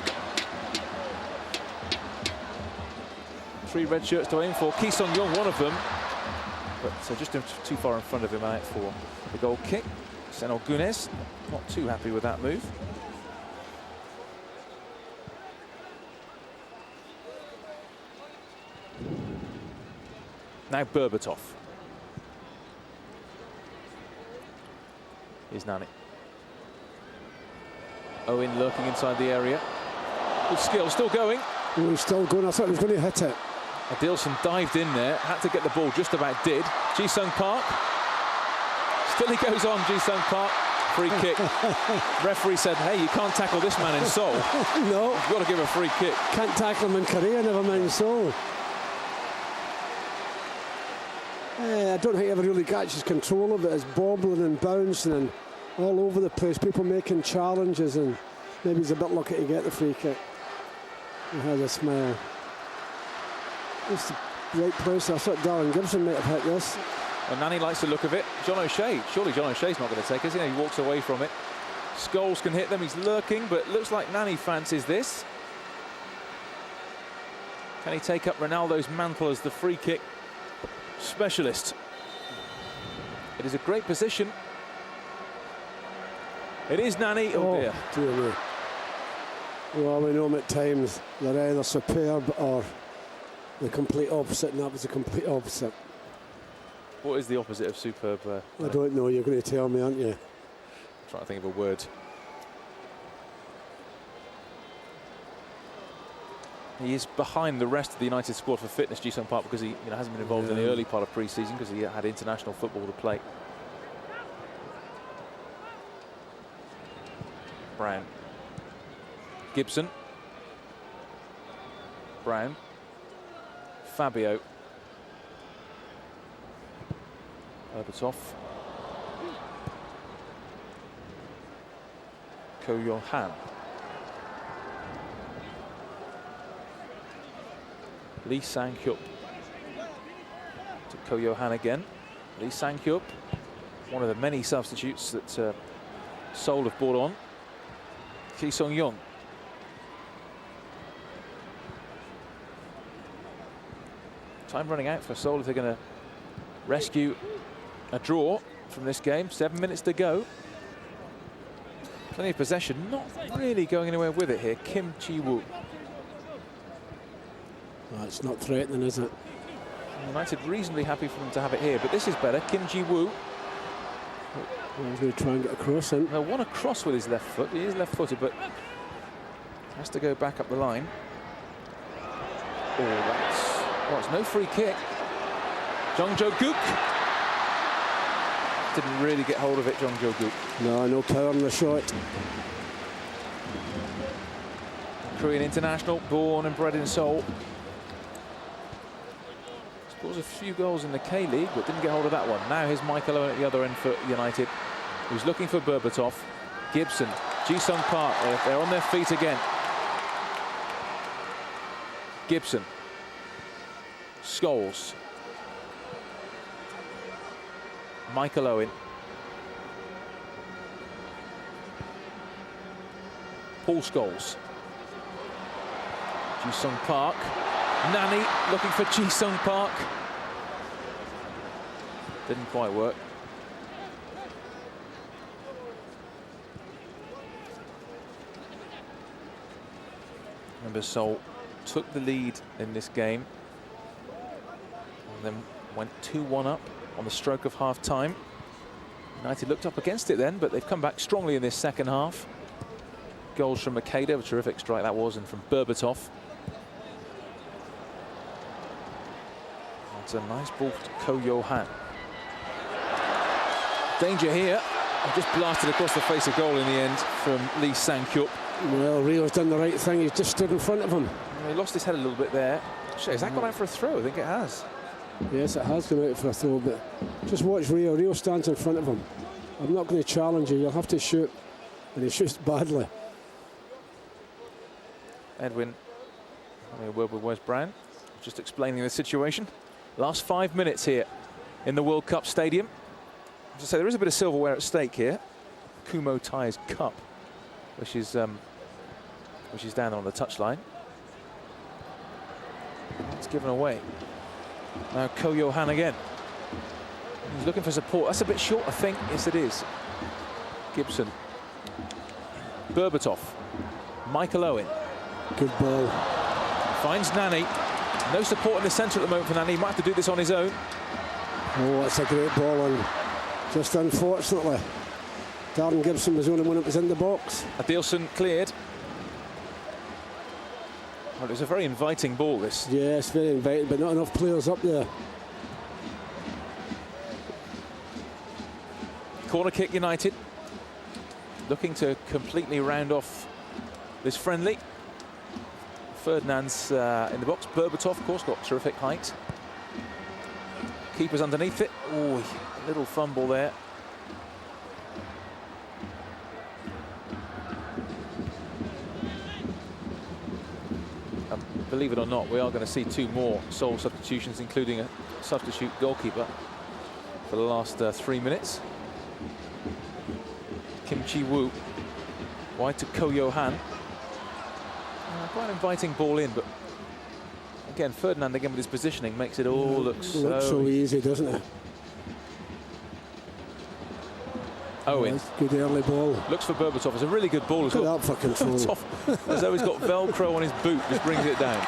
3 red shirts to aim for. Ki Sung-young, one of them. But just too far in front of him out for the goal kick. Senol Gunes, not too happy with that move. Now Berbatov. Here's Nani. Owen lurking inside the area. Good skill, still going. Oh, he's still going. I thought he was going to hit it. Adilson dived in there, had to get the ball, just about did. Ji-sung Park. Still he goes on, Ji-sung Park. Free kick. Referee said, hey, you can't tackle this man in Seoul. No. You've got to give a free kick. Can't tackle him in Korea, never mind Seoul. I don't think he ever really catches control of it. It's bobbling and bouncing and all over the place. People making challenges, and maybe he's a bit lucky to get the free kick. He has a smile. It's the right place. I thought Darren Gibson might have hit this. Well, Nani likes the look of it. John O'Shea. Surely John O'Shea's not going to take it. He walks away from it. Scholes can hit them. He's lurking, but looks like Nani fancies this. Can he take up Ronaldo's mantle as the free kick specialist? It is a great position. It is Nani. Oh dear. Dear me. Well, we know them at times. They're either superb or the complete opposite, and that was the complete opposite. What is the opposite of superb? I don't know. You're going to tell me, aren't you? I'm trying to think of a word. He is behind the rest of the United squad for fitness, Ji-sung Park, because he hasn't been involved in the early part of pre-season because he had international football to play. Brown. Gibson. Brown. Fabio. Berbatov. Ko Yo-han. Lee Sang-hyuk to Ko Yo-han again. Lee Sang-hyup, one of the many substitutes that Seoul have brought on. Ki Sung-young. Time running out for Seoul if they're going to rescue a draw from this game. 7 minutes to go. Plenty of possession, not really going anywhere with it here. Kim Ji-woo. It's not threatening, is it? United reasonably happy for them to have it here, but this is better. Kim Ji-woo. He's going to try and get a cross in. Well, one across with his left foot. He is left-footed, but has to go back up the line. Oh, it's no free kick. Jung Jo-gook. Didn't really get hold of it, Jung Jo-gook. No power in the shot. Korean international, born and bred in Seoul. Scores a few goals in the K-League, but didn't get hold of that one. Now here's Michael Owen at the other end for United, who's looking for Berbatov. Gibson, Ji-sung Park, they're on their feet again. Gibson. Scholes. Michael Owen. Paul Scholes. Ji-sung Park. Nani looking for Ji-sung Park. Didn't quite work. Remember, Seoul took the lead in this game and then went 2-1 up on the stroke of half-time. United looked up against it then, but they've come back strongly in this second half. Goals from Makeda, a terrific strike that was, and from Berbatov. It's a nice ball to Ko Yo-han. Danger here. Just blasted across the face of goal in the end from Lee Sang-hyup. Well, Rio's done the right thing. He's just stood in front of him. He lost his head a little bit there. Has that gone out for a throw? I think it has. Yes, it has gone out for a throw, but just watch Rio. Rio stands in front of him. I'm not going to challenge you. You'll have to shoot. And he shoots badly. Edwin having a word with Wes Brown, just explaining the situation. Last 5 minutes here in the World Cup Stadium. As I say, there is a bit of silverware at stake here. Kumo Tires Cup, which is down on the touchline. It's given away. Now Ko Yo-han again. He's looking for support. That's a bit short, I think. Yes, it is. Gibson. Berbatov. Michael Owen. Good ball. Finds Nani. No support in the centre at the moment for Nani. He might have to do this on his own. Oh, that's a great ball, and just unfortunately, Darren Gibson was the only one that was in the box. Adilson cleared. Well, it was a very inviting ball, this. Yes, very inviting, but not enough players up there. Corner kick, United. Looking to completely round off this friendly. Ferdinand's in the box. Berbatov, of course, got terrific height. Keeper's underneath it. Oh, little fumble there. Believe it or not, we are going to see 2 more Seoul substitutions, including a substitute goalkeeper for the last 3 minutes. Kim Ji-woo wide to Ko Yo-han. Quite an inviting ball in, but again, Ferdinand again with his positioning makes it all look so easy, doesn't it? Owen. Good early ball. Looks for Berbatov. It's a really good ball. Good up for control. As though he's got Velcro on his boot, just brings it down.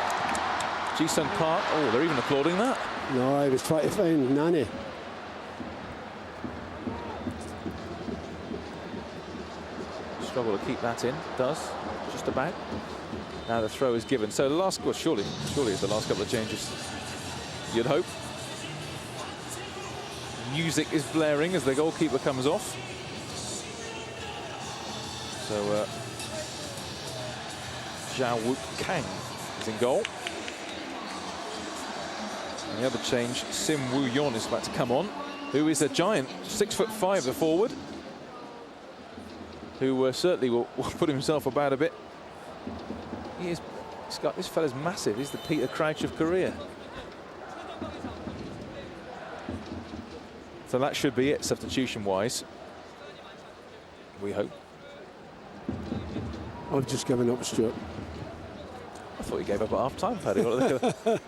Ji-sung Park. Oh, they're even applauding that. No, he was trying to find Nani. Struggle to keep that in. Does. Just about. Now the throw is given. So the last, well, surely it's the last couple of changes. You'd hope. Music is blaring as the goalkeeper comes off. So Zhao Wook Kang is in goal. And the other change, Sim Woo-yeon is about to come on, who is a giant, 6'5", the forward, who certainly will put himself about a bit. This fella's massive. He's the Peter Crouch of Korea. So that should be it, substitution-wise. We hope. I've just given up, Stuart. I thought you gave up at half-time, Paddy.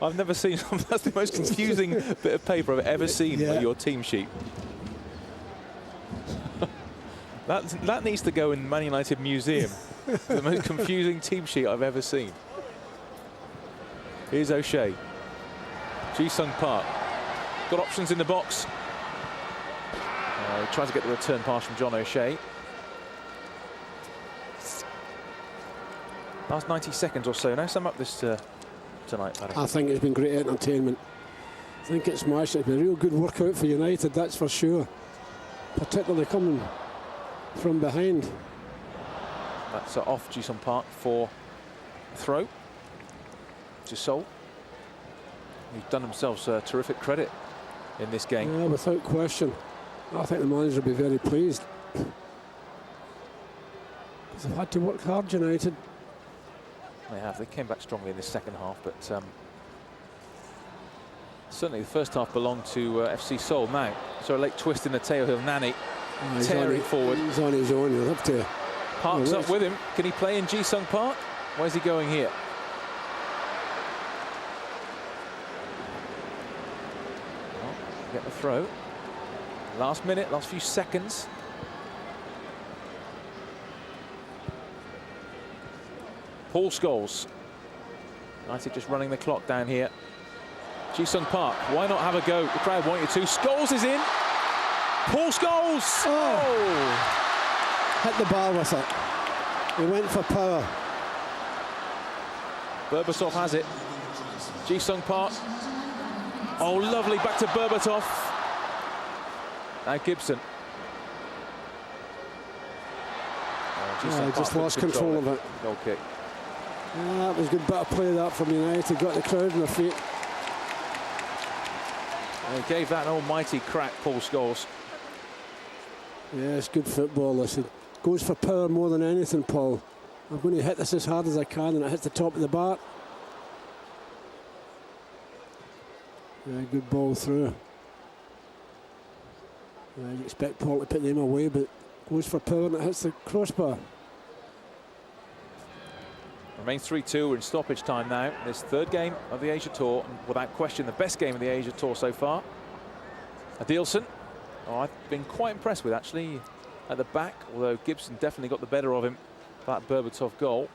I've never seen. That's the most confusing bit of paper I've ever seen on your team sheet. That needs to go in Man United Museum. The most confusing team sheet I've ever seen. Here's O'Shea. Ji-sung Park. Got options in the box. Tries to get the return pass from John O'Shea. Last 90 seconds or so now. Sum up this tonight, Paddy. I think it's been great entertainment. I think it's been a real good workout for United, that's for sure. Particularly coming from behind. That's off Ji-sung Park for throw to Seoul. Who've done themselves terrific credit in this game. Yeah, without question. I think the manager will be very pleased. Because they've had to work hard, United. They have. They came back strongly in the second half, but certainly the first half belonged to FC Seoul. Now, so a late twist in the tail of Nani, tearing forward. He's on his own. He'll have to. Park's up with him. Can he play in Ji-sung Park? Where's he going here? Well, get the throw. Last minute, last few seconds. Paul Scholes. United just running the clock down here. Ji-sung Park, why not have a go? The crowd want you to. Scholes is in. Paul Scholes! Oh! Hit the bar with it. He went for power. Berbatov has it. Ji-sung Park. Oh, lovely. Back to Berbatov. Now Gibson. Oh, just lost control of it. Goal kick. That was a good bit of play that from United. Got the crowd on their feet. He gave that an almighty crack, Paul Scholes. Yeah, it's good football. Listen, goes for power more than anything, Paul. I'm going to hit this as hard as I can, and it hits the top of the bar. Yeah, good ball through. Yeah, you expect Paul to put them away, but goes for power and it hits the crossbar. Remains 3-2. We're in stoppage time now. This third game of the Asia Tour, and without question the best game of the Asia Tour so far. Adilson, I've been quite impressed with actually at the back, although Gibson definitely got the better of him for that Berbatov goal.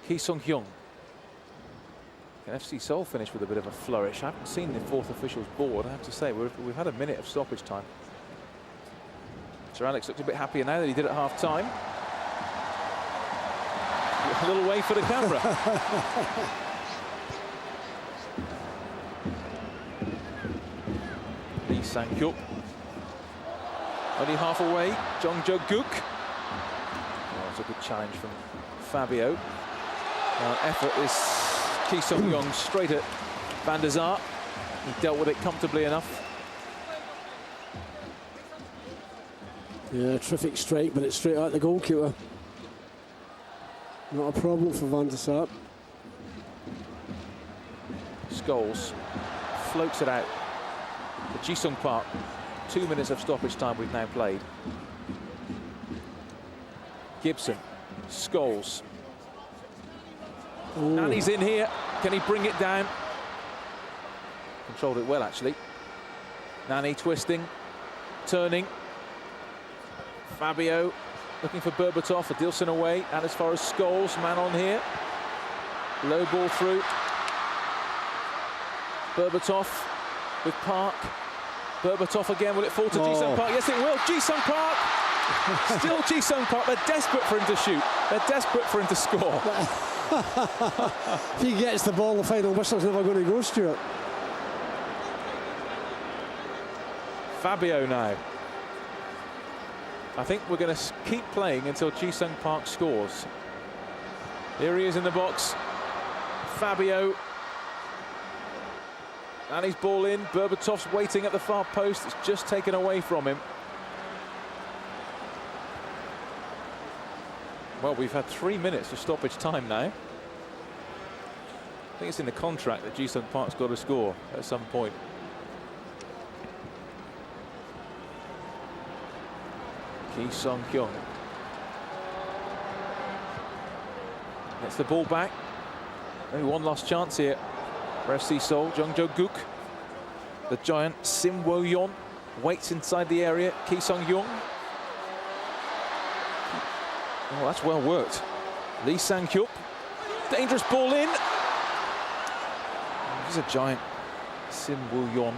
Ki Sung-hyun. Can FC Seoul finish with a bit of a flourish? I haven't seen the fourth official's board, I have to say. We've had a minute of stoppage time. Sir Alex looks a bit happier now than he did at half time. A little way for the camera. Lee Sang-hyuk. Only half away. Jong Jo-guk. Oh, it's a good challenge from Fabio. Effort is Ki Sung-hyun straight at Van der Sar. He dealt with it comfortably enough. Yeah, terrific strike, but it's straight out the goalkeeper. Not a problem for Van der Sar. Scholes floats it out to Ji-sung Park. 2 minutes of stoppage time we've now played. Gibson, Scholes. Nani's in here. Can he bring it down? Controlled it well, actually. Nani twisting, turning. Fabio looking for Berbatov. Adilson away, and as far as Scholes, man on here. Low ball through. Berbatov with Park. Berbatov again. Will it fall to Ji-sung Park? Yes, it will. Ji-sung Park. Still Ji-sung Park. They're desperate for him to shoot. They're desperate for him to score. If he gets the ball, the final whistle's never going to go, Stuart. Fabio now. I think we're going to keep playing until Ji-sung Park scores. Here he is in the box. Fabio. And his ball in. Berbatov's waiting at the far post. It's just taken away from him. Well, we've had 3 minutes of stoppage time now. I think it's in the contract that Ji-sung Park's got to score at some point. Ki Sung-hyun gets the ball back. Maybe one last chance here for FC Seoul. Jung Jo-guk, the giant Sim Wo-yeon, waits inside the area. Ki Sung-hyun. Oh, that's well worked. Lee Sang-hyup, dangerous ball in. He's a giant, Sim Wo-yeon.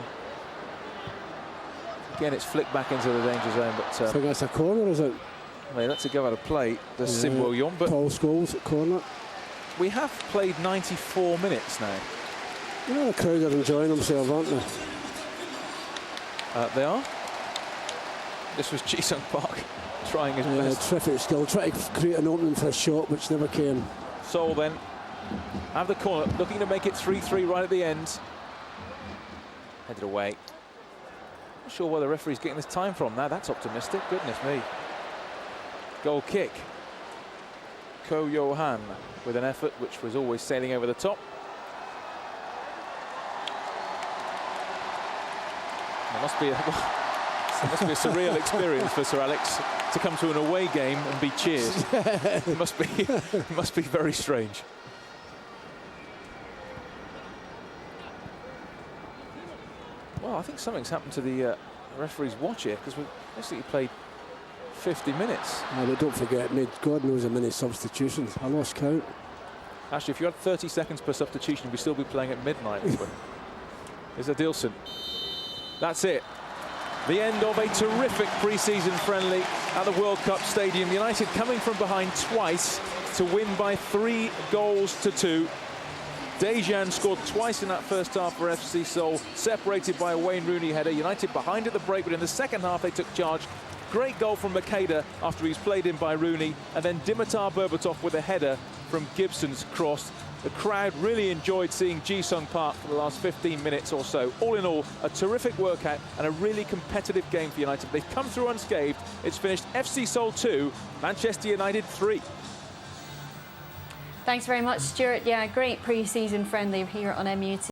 Again, it's flicked back into the danger zone, but I think that's a corner, is it? they let it go out of play. The Sim Wo-yeon, but Paul Scholes at corner. we have played 94 minutes now. You know, the crowd are enjoying themselves, aren't they? They are. This was Ji Sung Park trying his best. Terrific skill, trying to create an opening for a shot which never came. Seoul then have the corner, looking to make it 3-3 right at the end. Headed away. Not sure where the referee's getting this time from now. That's optimistic. Goodness me. Goal kick. Ko Yo-han with an effort which was always sailing over the top. It must be a surreal experience for Sir Alex to come to an away game and be cheered. It must be very strange. Well, I think something's happened to the referee's watch here, because we've basically played 50 minutes. But don't forget, made God knows how many substitutions. I lost count. Actually, if you had 30 seconds per substitution, we'd still be playing at midnight. Is Adilson. That's it. The end of a terrific pre-season friendly at the World Cup Stadium. United coming from behind twice to win by 3-2. Dejan scored twice in that first half for FC Seoul, separated by a Wayne Rooney header. United behind at the break, but in the second half they took charge. Great goal from Makeda after he's played in by Rooney, and then Dimitar Berbatov with a header from Gibson's cross. The crowd really enjoyed seeing Ji Sung Park for the last 15 minutes or so. All in all, a terrific workout and a really competitive game for United. They've come through unscathed. It's finished FC Seoul 2, Manchester United 3. Thanks very much, Stuart. Yeah, great pre-season friendly here on MUT.